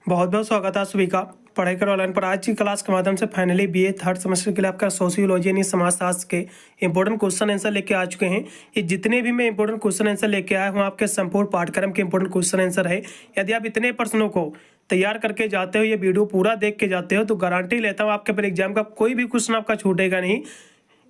बहुत बहुत स्वागत है आप सभी का पढ़ाई करो ऑनलाइन पर। आज की क्लास के माध्यम से फाइनली बीए थर्ड सेमेस्टर के लिए आपका सोशियोलॉजी यानी समाजशास्त्र के इंपॉर्टेंट क्वेश्चन आंसर लेके आ चुके हैं। ये जितने भी मैं इंपॉर्टेंट क्वेश्चन आंसर लेके आया हूँ आपके संपूर्ण पाठ्यक्रम के इंपॉर्टेंट क्वेश्चन आंसर है। यदि आप इतने प्रश्नों को तैयार करके जाते हो, ये वीडियो पूरा देख के जाते हो, तो गारंटी लेता हूँ आपके पर एग्जाम का कोई भी क्वेश्चन आपका छूटेगा नहीं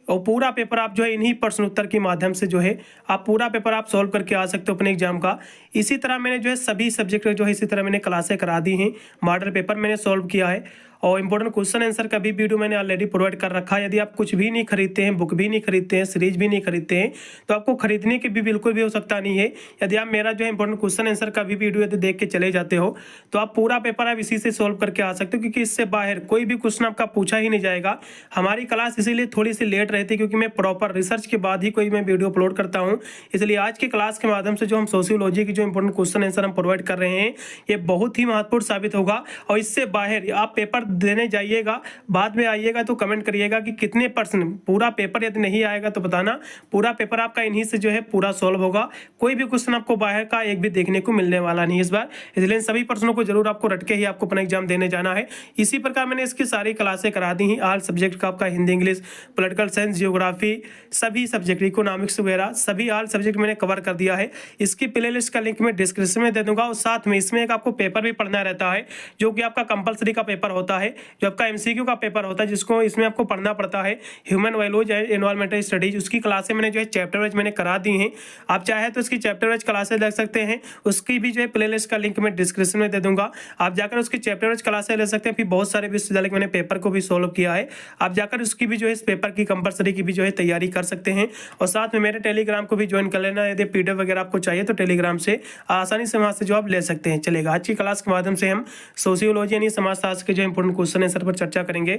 और पूरा पेपर आप जो है इन्हीं प्रश्न उत्तर के माध्यम से जो है आप पूरा पेपर आप सॉल्व करके आ सकते हो अपने एग्जाम का। इसी तरह मैंने जो है सभी सब्जेक्ट जो है इसी तरह मैंने क्लासें करा दी हैं, मॉडल पेपर मैंने सॉल्व किया है और इंपॉर्टेंट क्वेश्चन आंसर का भी वीडियो मैंने ऑलरेडी प्रोवाइड कर रखा है। यदि आप कुछ भी नहीं खरीदते हैं, बुक भी नहीं खरीदते हैं, सीरीज भी नहीं खरीदते हैं, तो आपको खरीदने की भी बिल्कुल भी आवश्यकता नहीं है। यदि आप मेरा जो है इंपॉर्टेंट क्वेश्चन आंसर का भी वीडियो यदि देख के चले जाते हो तो आप पूरा पेपर आप इसी से सॉल्व करके आ सकते हो, क्योंकि इससे बाहर कोई भी क्वेश्चन आपका पूछा ही नहीं जाएगा। हमारी क्लास इसीलिए थोड़ी सी लेट रहती है क्योंकि मैं प्रॉपर रिसर्च के बाद ही कोई मैं वीडियो अपलोड करता हूँ। इसलिए आज की क्लास के माध्यम से जो हम सोशियोलॉजी की जो इंपॉर्टेंट क्वेश्चन आंसर हम प्रोवाइड कर रहे हैं ये बहुत ही महत्वपूर्ण साबित होगा। और इससे बाहर आप पेपर देने जाइएगा, बाद में आइएगा तो कमेंट करिएगा कि कितने परसेंट पूरा पेपर यदि नहीं आएगा तो बताना। पूरा पेपर आपका इन्हीं से जो है पूरा सॉल्व होगा। कोई भी क्वेश्चन आपको बाहर का एक भी देखने को मिलने वाला नहीं इस बार, इसलिए सभी प्रश्नों को जरूर आपको रट के ही आपको अपना एग्जाम देने जाना है। इसी प्रकार मैंने इसकी सारी क्लासें करा दी हैं, ऑल सब्जेक्ट का, आपका Hindi, English, political science, geography, सभी सब्जेक्ट, इकोनॉमिक्स वगैरह सभी ऑल सब्जेक्ट मैंने कवर कर दिया है। इसकी प्लेलिस्ट का लिंक मैं डिस्क्रिप्शन में दे दूंगा और साथ में इसमें एक आपको पेपर भी पढ़ना रहता है जो कि आपका कंपलसरी का पेपर होता है, जो आपका एमसीक्यू का पेपर होता है, जिसको इसमें आपको पढ़ना पड़ता है, human values and environmental studies. उसकी क्लासें मैंने जो है चैप्टर वाइज मैंने करा दी हैं। आप चाहे तो इसकी चैप्टर वाइज क्लासें देख सकते हैं, उसकी भी जो है प्लेलिस्ट का लिंक मैं डिस्क्रिप्शन में दे दूंगा। आप जाकर उसकी चैप्टर वाइज क्लासें ले सकते हैं। फिर बहुत सारे विश्वविद्यालय के मैंने पेपर को भी सोल्व किया है, आप जाकर उसकी भी जो है इस पेपर की कंपलसरी की भी जो है तैयारी कर सकते हैं। और साथ में मेरे टेलीग्राम को भी ज्वाइन कर लेना। यदि पीडीएफ वगैरह आपको चाहिए तो टेलीग्राम से आसानी से वहाँ से जो आप ले सकते हैं। चलेगा, आज की क्लास के माध्यम से हम सोशियोलॉजी यानी समाजशास्त्र के जो इंपॉर्टेंट क्वेश्चन आंसर पर चर्चा करेंगे।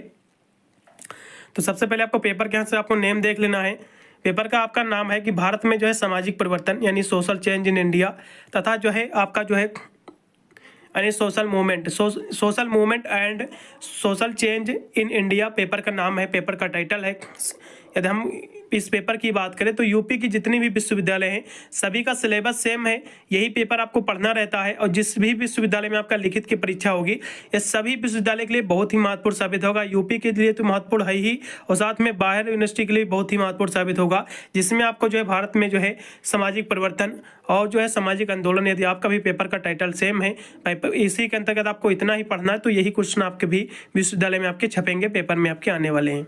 तो सबसे पहले आपको पेपर के यहाँ से आपको नेम देख लेना है। पेपर का आपका नाम है कि भारत में जो है सामाजिक परिवर्तन यानी सोशल चेंज इन इंडिया, तथा जो है आपका जो है यानी social movement and social change in India paper का नाम है, पेपर का टाइटल है। यदि हम इस पेपर की बात करें तो यूपी की जितनी भी विश्वविद्यालय हैं सभी का सिलेबस सेम है, यही पेपर आपको पढ़ना रहता है। और जिस भी विश्वविद्यालय में आपका लिखित की परीक्षा होगी ये सभी विश्वविद्यालय के लिए बहुत ही महत्वपूर्ण साबित होगा। यूपी के लिए तो महत्वपूर्ण है ही, और साथ में बाहर यूनिवर्सिटी के लिए बहुत ही महत्वपूर्ण साबित होगा, जिसमें आपको जो है भारत में जो है सामाजिक परिवर्तन और जो है सामाजिक आंदोलन, यदि आपका भी पेपर का टाइटल सेम है, इसी के अंतर्गत आपको इतना ही पढ़ना है, तो यही क्वेश्चन आपके भी विश्वविद्यालय में आपके छपेंगे, पेपर में आपके आने वाले हैं।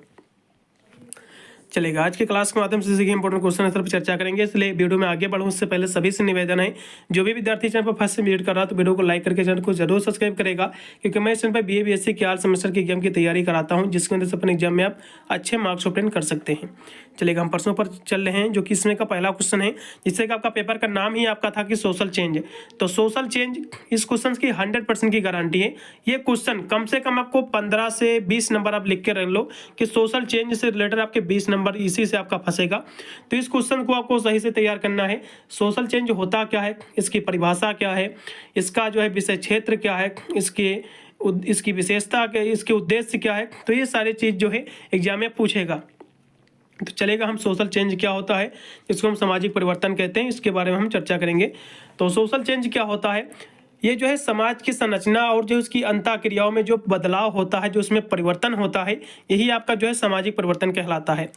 चलेगा, आज की क्लास के माध्यम से इंपॉर्टेंट क्वेश्चन आंसर पर चर्चा करेंगे। इसलिए वीडियो में आगे बढ़ूँ उससे पहले सभी से निवेदन है, जो भी विद्यार्थी चैनल पर फर्स्ट से विजिट कर रहा है तो वीडियो को लाइक करके चैनल को जरूर सब्सक्राइब करेगा, क्योंकि मैं इस चैनल पर बीए बीएससी के ऑल सेमेस्टर के एग्जाम की तैयारी कराता हूँ, जिसके अंदर से अपने एग्जाम में आप अच्छे मार्क्स ऑब्टेन कर सकते हैं। चलेगा, हम प्रश्नों पर चल रहे हैं, जो कि इसमें का पहला क्वेश्चन है, जिससे कि आपका पेपर का नाम ही आपका था कि सोशल चेंज। तो सोशल चेंज, इस क्वेश्चन की 100% की गारंटी है। ये क्वेश्चन कम से कम आपको 15 से 20 नंबर आप लिख के रख लो कि सोशल चेंज से रिलेटेड आपके 20 नंबर इसी से आपका फंसेगा। तो इस क्वेश्चन को आपको सही से तैयार करना है। सोशल चेंज होता क्या है, इसकी परिभाषा क्या है, इसका जो है विषय क्षेत्र क्या है, इसकी विशेषता क्या है, इसके उद्देश्य क्या है, तो ये सारी चीज़ जो है एग्जाम में पूछेगा। तो चलेगा, हम सोशल चेंज क्या होता है, इसको हम सामाजिक परिवर्तन कहते हैं, इसके बारे में हम चर्चा करेंगे। तो सोशल चेंज क्या होता है, ये जो है समाज की संरचना और जो उसकी अंतःक्रियाओं में जो बदलाव होता है, जो उसमें परिवर्तन होता है, यही आपका जो है सामाजिक परिवर्तन कहलाता है।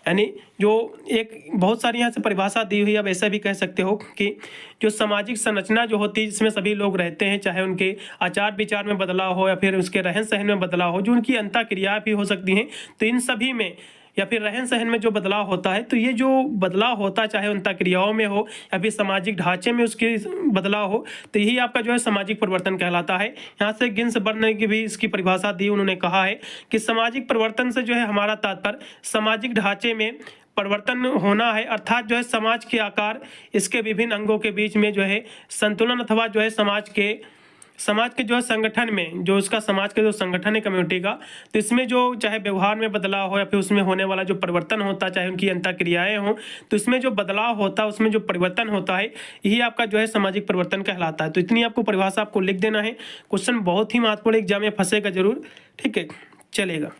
यानी जो एक बहुत सारी यहाँ से परिभाषा दी हुई है, अब ऐसा भी कह सकते हो कि जो सामाजिक संरचना जो होती है जिसमें सभी लोग रहते हैं, चाहे उनके आचार विचार में बदलाव हो या फिर उसके रहन सहन में बदलाव हो, जो उनकी अंतःक्रियाएं भी हो सकती हैं, तो इन सभी में या फिर रहन सहन में जो बदलाव होता है, तो ये जो बदलाव होता है चाहे उनका क्रियाओं में हो या फिर सामाजिक ढांचे में उसके बदलाव हो, तो यही आपका जो है सामाजिक परिवर्तन कहलाता है। यहाँ से गिन्सबर्ग की भी इसकी परिभाषा दी, उन्होंने कहा है कि सामाजिक परिवर्तन से जो है हमारा तात्पर्य सामाजिक ढांचे में परिवर्तन होना है, अर्थात जो है समाज के आकार, इसके विभिन्न अंगों के बीच में जो है संतुलन, अथवा जो है समाज के जो है संगठन में, जो उसका समाज का जो संगठन है कम्युनिटी का, तो इसमें जो चाहे व्यवहार में बदलाव हो या फिर उसमें होने वाला जो परिवर्तन होता है, चाहे उनकी अंतःक्रियाएं हों, तो इसमें जो बदलाव होता है, उसमें जो परिवर्तन होता है, यही आपका जो है सामाजिक परिवर्तन कहलाता है। तो इतनी आपको परिभाषा आपको लिख देना है। क्वेश्चन बहुत ही महत्वपूर्ण, एग्जाम में फंसेगा जरूर, ठीक है। चलेगा,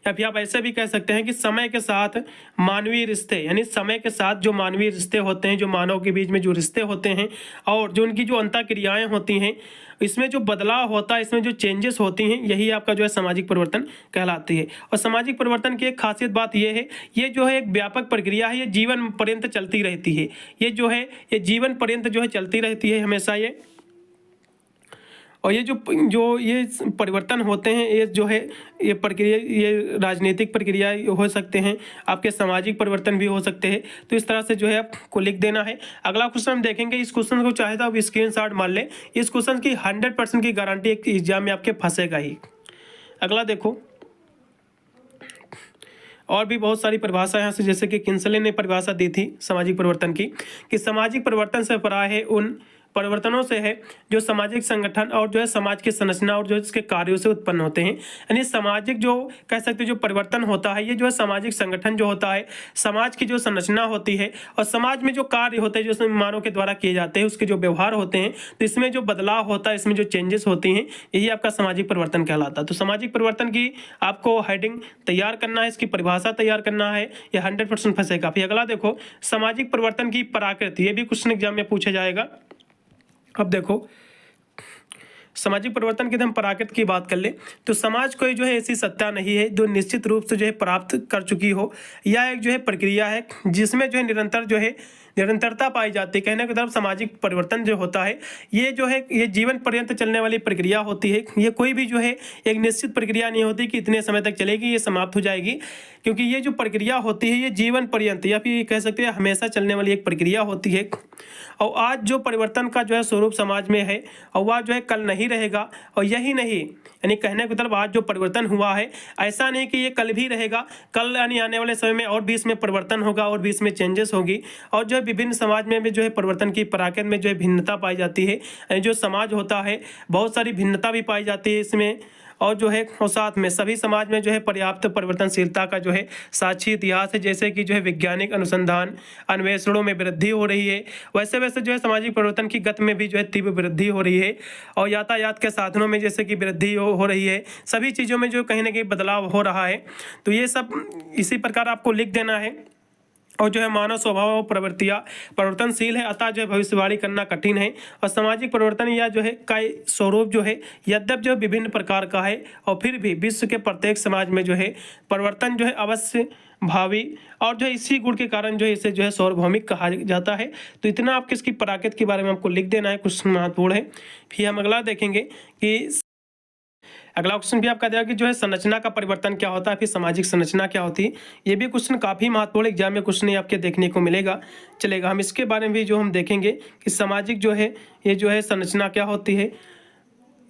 या फिर आप ऐसे भी कह सकते हैं कि समय के साथ मानवीय रिश्ते, यानी समय के साथ जो मानवीय रिश्ते होते हैं, जो मानव के बीच में जो रिश्ते होते हैं और जो उनकी जो अंतःक्रियाएं होती हैं, इसमें जो बदलाव होता है, इसमें जो चेंजेस होती हैं, यही आपका जो है सामाजिक परिवर्तन कहलाती है। और सामाजिक परिवर्तन की एक खासियत बात यह है, ये जो है एक व्यापक प्रक्रिया है, ये जीवन पर्यंत चलती रहती है। ये जो है ये जीवन पर्यंत जो है चलती रहती है हमेशा ये। और ये जो ये परिवर्तन होते हैं, ये जो है ये प्रक्रिया, ये राजनीतिक प्रक्रिया हो सकते हैं, आपके सामाजिक परिवर्तन भी हो सकते हैं। तो इस तरह से जो है आपको लिख देना है। अगला क्वेश्चन हम देखेंगे, इस क्वेश्चन को चाहे तो आप स्क्रीनशॉट मार लें। इस क्वेश्चन की 100% की गारंटी एक एग्जाम में आपके फंसेगा ही। अगला देखो, और भी बहुत सारी परिभाषा यहाँ से, जैसे कि किंसले ने परिभाषा दी थी सामाजिक परिवर्तन की, कि सामाजिक परिवर्तन से पराय है उन परिवर्तनों से है जो सामाजिक संगठन और जो है समाज की संरचना और जो इसके कार्यों से उत्पन्न होते हैं। यानी सामाजिक जो कह सकते हैं जो परिवर्तन होता है, ये जो है सामाजिक संगठन जो होता है, समाज की जो संरचना होती है और समाज में जो कार्य होते हैं जो मानव के द्वारा किए जाते हैं, उसके जो व्यवहार होते हैं, तो इसमें जो बदलाव होता है, इसमें जो चेंजेस होती हैं, यही आपका सामाजिक परिवर्तन कहलाता है। तो सामाजिक परिवर्तन की आपको हेडिंग तैयार करना है, इसकी परिभाषा तैयार करना है, यह 100% फंसेगा। फिर अगला देखो, सामाजिक परिवर्तन की प्रकृति, ये भी क्वेश्चन एग्जाम में पूछा जाएगा। अब देखो, सामाजिक परिवर्तन की हम प्रकृति की बात कर ले तो समाज कोई जो है ऐसी सत्ता नहीं है जो निश्चित रूप से जो है प्राप्त कर चुकी हो, या एक जो है प्रक्रिया है जिसमें जो है निरंतर जो है निरंतरता पाई जाती है। कहने की तरफ सामाजिक परिवर्तन जो होता है, ये जो है ये जीवन पर्यंत चलने वाली प्रक्रिया होती है। ये कोई भी जो है एक निश्चित प्रक्रिया नहीं होती कि इतने समय तक चलेगी, ये समाप्त हो जाएगी, क्योंकि ये जो प्रक्रिया होती है ये जीवन पर्यंत या फिर कह सकते हैं हमेशा चलने वाली एक प्रक्रिया होती है। और आज जो परिवर्तन का जो है स्वरूप समाज में है और वह जो है कल नहीं रहेगा। और यही नहीं, यानी कहने को मतलब आज जो परिवर्तन हुआ है, ऐसा नहीं कि ये कल भी रहेगा, कल यानी आने वाले समय में और भी इसमें परिवर्तन होगा और भी इसमें चेंजेस होगी। और जो है विभिन्न समाज में भी जो है परिवर्तन की प्रकृति में जो है भिन्नता पाई जाती है। यानी जो समाज होता है बहुत सारी भिन्नता भी पाई जाती है इसमें। और जो है और साथ में सभी समाज में जो है पर्याप्त परिवर्तनशीलता का जो है साक्षी इतिहास है। जैसे कि जो है वैज्ञानिक अनुसंधान अन्वेषणों में वृद्धि हो रही है, वैसे वैसे जो है सामाजिक परिवर्तन की गति में भी जो है तीव्र वृद्धि हो रही है। और यातायात के साधनों में जैसे कि वृद्धि हो रही है, सभी चीज़ों में जो कहीं ना कहीं बदलाव हो रहा है। तो ये सब इसी प्रकार आपको लिख देना है। और जो है मानव स्वभाव और प्रवृत्तियाँ परिवर्तनशील है, अतः जो है भविष्यवाणी करना कठिन है। और सामाजिक परिवर्तन या जो है का स्वरूप जो है यद्यप जो विभिन्न प्रकार का है, और फिर भी विश्व के प्रत्येक समाज में जो है परिवर्तन जो है अवश्य भावी, और जो है इसी गुण के कारण जो है इसे जो है सार्वभौमिक कहा जाता है। तो इतना आपके इसकी प्रकृति के बारे में आपको लिख देना है, कुछ महत्वपूर्ण है। फिर हम अगला देखेंगे कि अगला क्वेश्चन भी आपका देगा कि जो है संरचना का परिवर्तन क्या होता है, फिर सामाजिक संरचना क्या होती है। ये भी क्वेश्चन काफ़ी महत्वपूर्ण एग्जाम में क्वेश्चन आपके देखने को मिलेगा। चलेगा, हम इसके बारे में भी जो हम देखेंगे कि सामाजिक जो है ये जो है संरचना क्या होती है।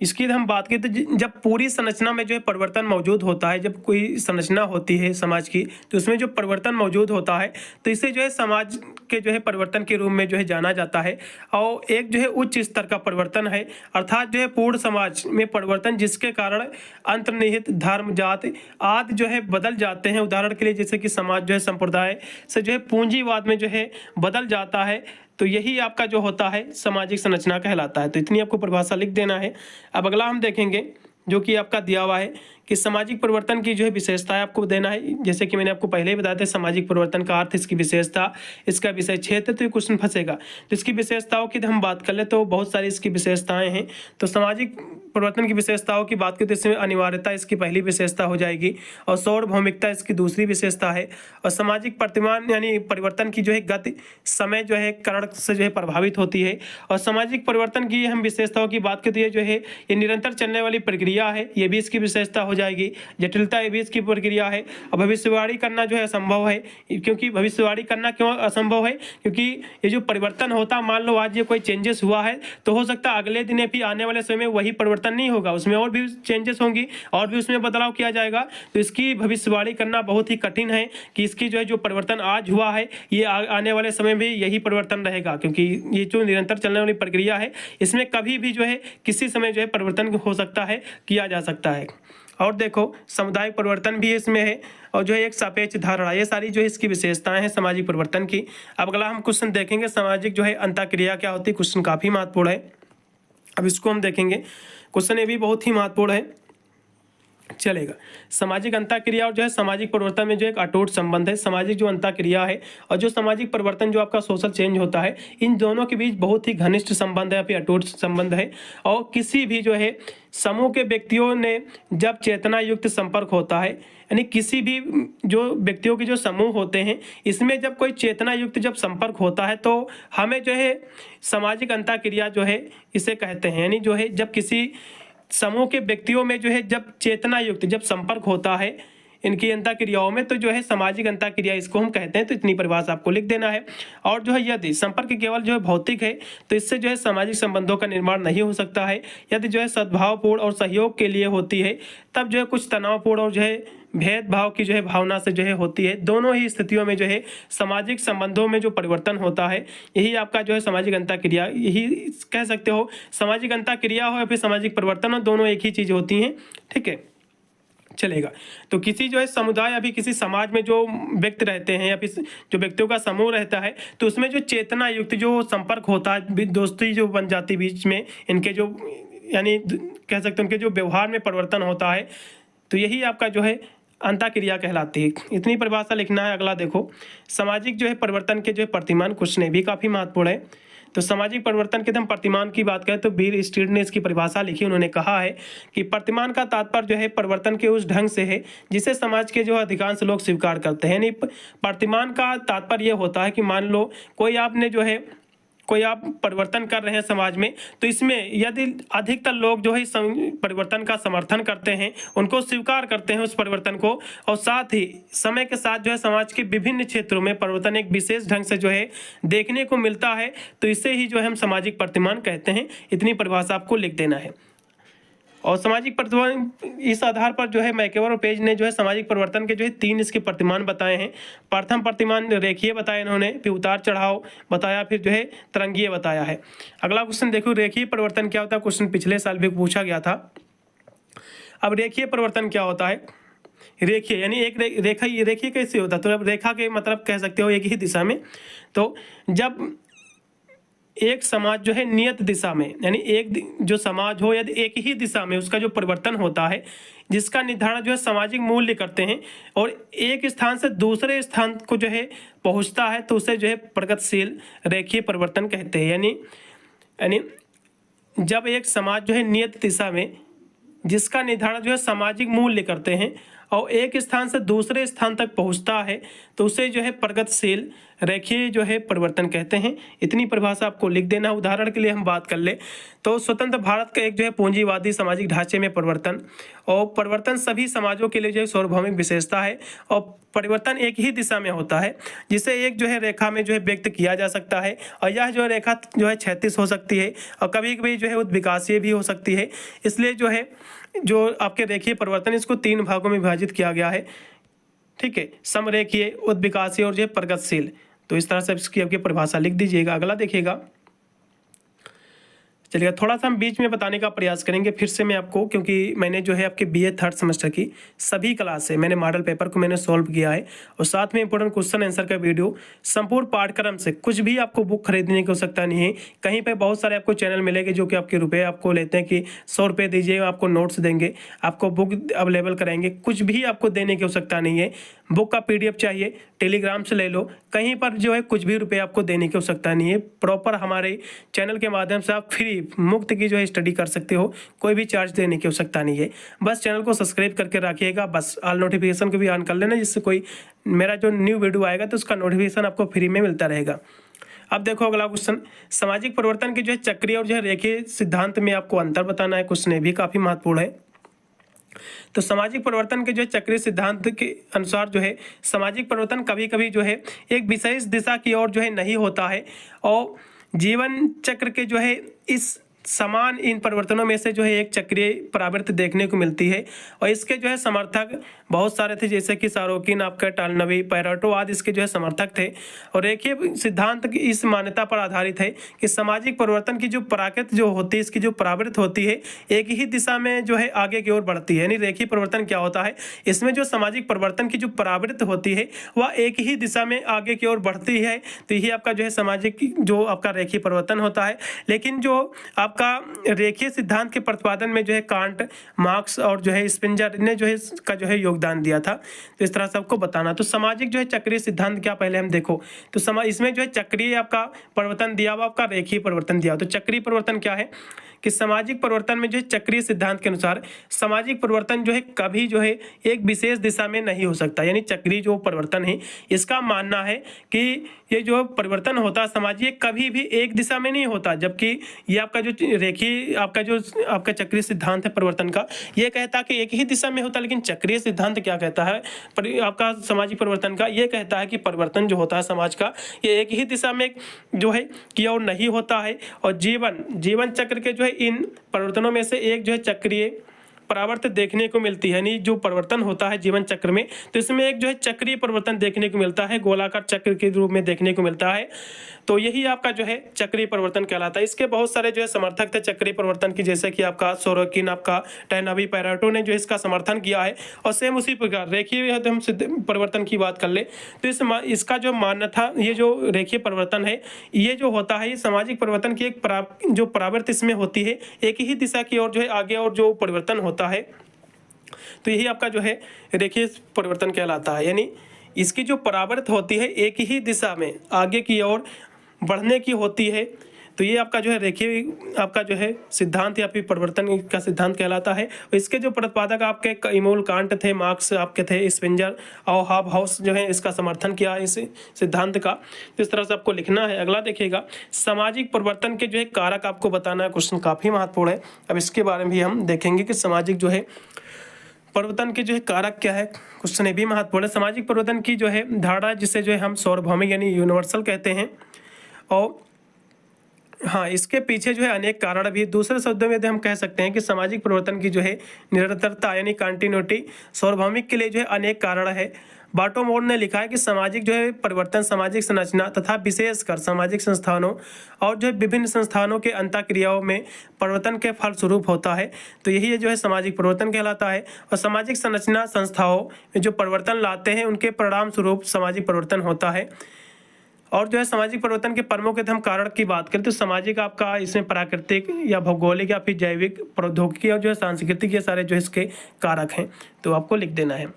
इसकी हम बात की तो जब पूरी संरचना में जो है परिवर्तन मौजूद होता है, जब कोई संरचना होती है समाज की, तो उसमें जो परिवर्तन मौजूद होता है, तो इसे जो है समाज के जो है परिवर्तन के रूप में जो है जाना जाता है। और एक जो है उच्च स्तर का परिवर्तन है, अर्थात जो है पूर्ण समाज में परिवर्तन जिसके कारण अंतर्निहित धर्म जाति आदि जो है बदल जाते हैं। उदाहरण के लिए जैसे कि समाज जो है संप्रदाय से जो है पूंजीवाद में जो है बदल जाता है, तो यही आपका जो होता है सामाजिक संरचना कहलाता है। तो इतनी आपको परिभाषा लिख देना है। अब अगला हम देखेंगे जो कि आपका दिया हुआ है कि सामाजिक परिवर्तन की जो है विशेषताएं आपको देना है। जैसे कि मैंने आपको पहले ही बताया था, सामाजिक परिवर्तन का अर्थ, इसकी विशेषता, इसका विषय क्षेत्र, तो ये क्वेश्चन फंसेगा। तो इसकी विशेषताओं की हम बात कर ले तो बहुत सारी इसकी विशेषताएं हैं। तो सामाजिक परिवर्तन की विशेषताओं की बात करें तो इसमें अनिवार्यता इसकी पहली विशेषता हो जाएगी, और सार्वभौमिकता इसकी दूसरी विशेषता है। और सामाजिक प्रतिमान यानी परिवर्तन की जो है गति समय जो है करण से जो है प्रभावित होती है। और सामाजिक परिवर्तन की हम विशेषताओं की बात करते हैं जो है ये निरंतर चलने वाली प्रक्रिया है, ये भी इसकी विशेषता हो जाएगी। जटिलता ये भी इसकी प्रक्रिया है। और भविष्यवाणी करना जो है असंभव है, क्योंकि भविष्यवाणी करना क्यों असंभव है, क्योंकि ये जो परिवर्तन होता, मान लो आज ये कोई चेंजेस हुआ है तो हो सकता है अगले दिन भी आने वाले समय में वही परिवर्तन नहीं होगा, उसमें और भी चेंजेस होंगी और भी उसमें बदलाव किया जाएगा। तो इसकी भविष्यवाणी करना बहुत ही कठिन है कि इसकी जो है जो परिवर्तन आज हुआ है ये आने वाले समय में यही परिवर्तन रहेगा, क्योंकि ये जो निरंतर चलने वाली प्रक्रिया है इसमें कभी भी जो है किसी समय जो है परिवर्तन हो सकता है, किया जा सकता है। और देखो सामुदायिक परिवर्तन भी इसमें है, और जो है एक सापेक्ष धारणा, ये सारी जो है इसकी विशेषताएं हैं सामाजिक परिवर्तन की। अब अगला हम क्वेश्चन देखेंगे सामाजिक जो है अंतःक्रिया क्या होती है। क्वेश्चन काफ़ी महत्वपूर्ण है, अब इसको हम देखेंगे। क्वेश्चन ये भी बहुत ही महत्वपूर्ण है। चलेगा। सामाजिक अंतःक्रिया और जो है सामाजिक परिवर्तन में जो एक अटूट संबंध है। सामाजिक जो अंतःक्रिया है और जो सामाजिक परिवर्तन जो आपका सोशल चेंज होता है, इन दोनों के बीच बहुत ही घनिष्ठ संबंध है, फिर अटूट संबंध है। और किसी भी जो है समूह के व्यक्तियों ने जब चेतना युक्त संपर्क होता है, यानी किसी भी जो व्यक्तियों के जो समूह होते हैं, इसमें जब कोई चेतना युक्त जब संपर्क होता है तो हमें जो है सामाजिक अंतःक्रिया जो है इसे कहते हैं। यानी जो है जब किसी समूह के व्यक्तियों में जो है जब चेतना युक्त जब संपर्क होता है इनकी अंतःक्रियाओं में, तो जो है सामाजिक अंतःक्रिया इसको हम कहते हैं। तो इतनी परिभाषा आपको लिख देना है। और जो है यदि संपर्क केवल जो है भौतिक है तो इससे जो है सामाजिक संबंधों का निर्माण नहीं हो सकता है। यदि जो है सद्भावपूर्ण और सहयोग के लिए होती है तब जो है कुछ तनावपूर्ण और जो है भेदभाव की जो है भावना से जो है होती है। दोनों ही स्थितियों में जो है सामाजिक संबंधों में जो परिवर्तन होता है, यही आपका जो है सामाजिक अंतःक्रिया, यही कह सकते हो सामाजिक अंतःक्रिया हो या फिर सामाजिक परिवर्तन हो, दोनों एक ही चीज़ होती हैं। ठीक है, चलेगा। तो किसी जो है समुदाय अभी किसी समाज में जो व्यक्ति रहते हैं या फिर जो व्यक्तियों का समूह रहता है, तो उसमें जो चेतना युक्त जो संपर्क होता है, दोस्ती जो बन जाती बीच में इनके जो, यानी कह सकते हैं उनके जो व्यवहार में परिवर्तन होता है, तो यही आपका जो है अंतःक्रिया कहलाती है। इतनी परिभाषा लिखना है। अगला देखो, सामाजिक जो है परिवर्तन के जो है प्रतिमान क्वेश्चन है, भी काफ़ी महत्वपूर्ण है। तो सामाजिक परिवर्तन के हम प्रतिमान की बात करें तो बीर स्टीड ने इसकी परिभाषा लिखी। उन्होंने कहा है कि प्रतिमान का तात्पर्य जो है परिवर्तन के उस ढंग से है जिसे समाज के जो अधिकांश लोग स्वीकार करते हैं। यानी प्रतिमान का तात्पर्य ये होता है कि मान लो कोई आप परिवर्तन कर रहे हैं समाज में, तो इसमें यदि अधिकतर लोग जो है इस परिवर्तन का समर्थन करते हैं, उनको स्वीकार करते हैं उस परिवर्तन को, और साथ ही समय के साथ जो है समाज के विभिन्न क्षेत्रों में परिवर्तन एक विशेष ढंग से जो है देखने को मिलता है, तो इसे ही जो है हम सामाजिक प्रतिमान कहते हैं। इतनी परिभाषा आपको लिख देना है। और सामाजिक प्रतिमान, इस आधार पर जो है मैकेवर और पेज ने जो है सामाजिक परिवर्तन के जो है 3 इसके प्रतिमान बताए हैं। प्रथम प्रतिमान रेखीय बताया इन्होंने, फिर उतार चढ़ाव बताया, फिर जो है तरंगीय बताया है। अगला क्वेश्चन देखो, रेखीय परिवर्तन क्या होता है। क्वेश्चन पिछले साल भी पूछा गया था। अब रेखीय परिवर्तन क्या होता है। रेखीय यानी एक रेखा, रेखीय कैसे होता है, तो अब रेखा के मतलब कह सकते हो एक ही दिशा में। तो जब एक समाज जो है नियत दिशा में, यानी एक जो समाज हो यदि एक ही दिशा में उसका जो परिवर्तन होता है, जिसका निर्धारण जो है सामाजिक मूल्य करते हैं, और एक स्थान से दूसरे स्थान को जो है पहुंचता है, तो उसे जो है प्रगतिशील रेखीय परिवर्तन कहते हैं। यानी जब एक समाज जो है नियत दिशा में जिसका निर्धारण जो है सामाजिक मूल्य करते हैं और एक स्थान से दूसरे स्थान तक पहुंचता है, तो उसे जो है प्रगतिशील रेखीय जो है परिवर्तन कहते हैं। इतनी परिभाषा आपको लिख देना। उदाहरण के लिए हम बात कर ले तो स्वतंत्र भारत का एक जो है पूंजीवादी सामाजिक ढांचे में परिवर्तन, और परिवर्तन सभी समाजों के लिए जो है सार्वभौमिक विशेषता है, और परिवर्तन एक ही दिशा में होता है जिसे एक जो है रेखा में जो है व्यक्त किया जा सकता है, और यह जो रेखा जो है क्षैतिज हो सकती है और कभी कभी जो है उद्विकासीय भी हो सकती है। इसलिए जो आपके रेखीय परिवर्तन, इसको 3 भागों में विभाजित किया गया है। ठीक है, समरेखीय, उद्विकासीय और जो है प्रगतिशील। तो इस तरह से इसकी आपकी परिभाषा लिख दीजिएगा। अगला देखिएगा, चलिए थोड़ा सा हम बीच में बताने का प्रयास करेंगे फिर से मैं आपको, क्योंकि मैंने जो है आपके बीए 3rd सेमेस्टर की सभी क्लास से मैंने मॉडल पेपर को मैंने सॉल्व किया है, और साथ में इंपॉर्टेंट क्वेश्चन आंसर का वीडियो संपूर्ण पाठ्यक्रम से। कुछ भी आपको बुक खरीदने की आवश्यकता नहीं है। कहीं पे बहुत सारे आपको चैनल मिलेंगे जो कि आपके रुपये आपको लेते हैं कि 100 रुपये दीजिए, आपको नोट्स देंगे, आपको बुक अवेलेबल कराएंगे। कुछ भी आपको देने की आवश्यकता नहीं है। बुक का PDF चाहिए टेलीग्राम से ले लो, कहीं पर जो है कुछ भी रुपये आपको देने की आवश्यकता नहीं है। प्रॉपर हमारे चैनल के माध्यम से आप फ्री मुफ्त की जो है स्टडी कर सकते हो, कोई भी चार्ज देने की आवश्यकता नहीं है। बस चैनल को सब्सक्राइब करके रखिएगा, बस ऑल नोटिफिकेशन को भी ऑन कर लेना, जिससे कोई मेरा जो न्यू वीडियो आएगा तो उसका नोटिफिकेशन आपको फ्री में मिलता रहेगा। अब देखो अगला क्वेश्चन, सामाजिक परिवर्तन के जो है चक्रीय और जो है रेखीय सिद्धांत में आपको अंतर बताना है। क्वेश्चन ये भी काफ़ी महत्वपूर्ण है। तो सामाजिक परिवर्तन के जो है चक्रीय सिद्धांत के अनुसार जो है सामाजिक परिवर्तन कभी कभी जो है एक विशेष दिशा की ओर जो है नहीं होता है, और जीवन चक्र के जो है इस समान इन परिवर्तनों में से जो है एक चक्रीय प्रवृत्ति देखने को मिलती है। और इसके जो है समर्थक बहुत सारे थे, जैसे कि सारोकिन, आपका टालनवी, पैरेटो आदि इसके जो है समर्थक थे। और रेखीय सिद्धांत की इस मान्यता पर आधारित है कि सामाजिक परिवर्तन की जो प्रकृति जो होती है, इसकी जो प्रवृत्ति होती है, एक ही दिशा में जो है आगे की ओर बढ़ती है। यानी रेखीय परिवर्तन क्या होता है, इसमें जो सामाजिक परिवर्तन की जो प्रवृत्ति होती है वह एक ही दिशा में आगे की ओर बढ़ती है। तो यही आपका जो है सामाजिक जो आपका रेखीय परिवर्तन होता है। लेकिन जो आपका आपका रेखीय सिद्धांत के प्रतिपादन में जो है कांट, मार्क्स और जो है स्पिंजर ने जो है इसका जो है योगदान दिया था। तो इस तरह से आपको बताना। तो सामाजिक जो है चक्रीय सिद्धांत क्या, पहले हम देखो तो इसमें जो है चक्रीय आपका परिवर्तन दिया हुआ, आपका रेखीय परिवर्तन दिया हुआ। तो चक्रीय परिवर्तन क्या है कि सामाजिक परिवर्तन में जो है चक्रीय सिद्धांत के अनुसार सामाजिक परिवर्तन जो है कभी जो है एक विशेष दिशा में नहीं हो सकता। यानी चक्रीय जो परिवर्तन है इसका मानना है कि ये जो परिवर्तन होता है सामाजिक कभी भी एक दिशा में नहीं होता, जबकि ये आपका जो रेखीय आपका चक्रीय सिद्धांत है परिवर्तन का, ये कहता है कि एक ही दिशा में होता है। लेकिन चक्रीय सिद्धांत क्या कहता है आपका सामाजिक परिवर्तन का, ये कहता है कि परिवर्तन जो होता है समाज का ये एक ही दिशा में जो है की ओर नहीं होता है। और जीवन चक्र के जो है इन परिवर्तनों में से एक जो है चक्रीय परावर्तन देखने को मिलती है। यानी जो परिवर्तन होता है जीवन चक्र में, तो इसमें एक जो है चक्रीय परिवर्तन देखने को मिलता है, गोलाकार चक्र के रूप में देखने को मिलता है। तो यही आपका जो है चक्रीय परिवर्तन कहलाता है। इसके बहुत सारे जो है समर्थक थे चक्रीय परिवर्तन की, जैसे कि आपका सोरोकिन, आपका टहनावी, पैरेटो ने जो इसका समर्थन किया है। और सेम उसी प्रकार रेखीय हम परिवर्तन की बात कर ले तो इसका जो मानना था, ये जो रेखीय परिवर्तन है ये जो होता है ये सामाजिक परिवर्तन की एक जो परावर्त इसमें होती है, एक ही दिशा की ओर जो है आगे और जो परिवर्तन होता है, तो यही आपका जो है रेखीय परिवर्तन कहलाता है। यानी इसकी जो परावर्त होती है एक ही दिशा में आगे की ओर बढ़ने की होती है। तो ये आपका जो है रेखीय आपका जो है सिद्धांत या फिर परिवर्तन का सिद्धांत कहलाता है। इसके जो प्रतिपादक आपके इमोल कांट थे, मार्क्स आपके थे, स्पिंजर और हाबहाउस जो है इसका समर्थन किया है इस सिद्धांत का। तो इस तरह से आपको लिखना है। अगला देखिएगा, सामाजिक परिवर्तन के जो है कारक आपको बताना है। क्वेश्चन काफ़ी महत्वपूर्ण है। अब इसके बारे में भी हम देखेंगे कि सामाजिक जो है परिवर्तन के जो है कारक क्या है। क्वेश्चन ये भी महत्वपूर्ण है। सामाजिक परिवर्तन की जो है धारणा जिसे जो है हम सार्वभौमिक यानी यूनिवर्सल कहते हैं। और हाँ, इसके पीछे जो है अनेक कारण भी। दूसरे शब्दों में हम कह सकते हैं कि सामाजिक परिवर्तन की जो है निरंतरता यानी कंटिन्यूटी सार्वभौमिक के लिए जो है अनेक कारण है। बाटोमोर ने लिखा है कि सामाजिक जो है परिवर्तन सामाजिक संरचना तथा विशेषकर सामाजिक संस्थानों और जो है विभिन्न संस्थानों के अंतःक्रियाओं में परिवर्तन के फलस्वरूप होता है। तो यही जो है सामाजिक परिवर्तन कहलाता है। और सामाजिक संरचना संस्थाओं में जो परिवर्तन लाते हैं उनके परिणाम स्वरूप सामाजिक परिवर्तन होता है। और जो है सामाजिक परिवर्तन के प्रमुख हम कारण की बात करें तो सामाजिक आपका इसमें प्राकृतिक या भौगोलिक या फिर जैविक, प्रौद्योगिकी और जो है सांस्कृतिक, ये सारे जो है इसके कारक हैं। तो आपको लिख देना है,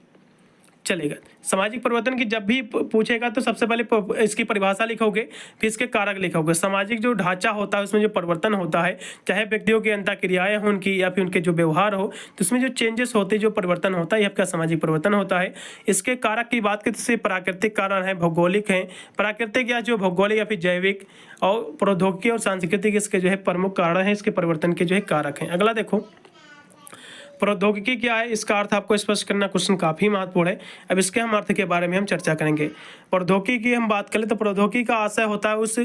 चलेगा। सामाजिक परिवर्तन की जब भी पूछेगा तो सबसे पहले इसकी परिभाषा लिखोगे, फिर इसके कारक लिखोगे। सामाजिक जो ढांचा होता है उसमें जो परिवर्तन होता है, चाहे व्यक्तियों की अंतःक्रियाएं हो उनकी या फिर उनके जो व्यवहार हो, तो उसमें जो चेंजेस होते हैं, जो परिवर्तन होता है, ये आपका सामाजिक परिवर्तन होता है। इसके कारक की बात करें तो प्राकृतिक कारण है, भौगोलिक है, प्राकृतिक या जो भौगोलिक या फिर जैविक और प्रौद्योगिकी और सांस्कृतिक इसके जो है प्रमुख कारण है, इसके परिवर्तन के जो है कारक हैं। अगला देखो, प्रौद्योगिकी क्या है, इसका अर्थ आपको स्पष्ट करना। क्वेश्चन काफ़ी महत्वपूर्ण है। अब इसके हम अर्थ के बारे में हम चर्चा करेंगे। प्रौद्योगिकी की हम बात करें तो प्रौद्योगिकी का आशय होता है उस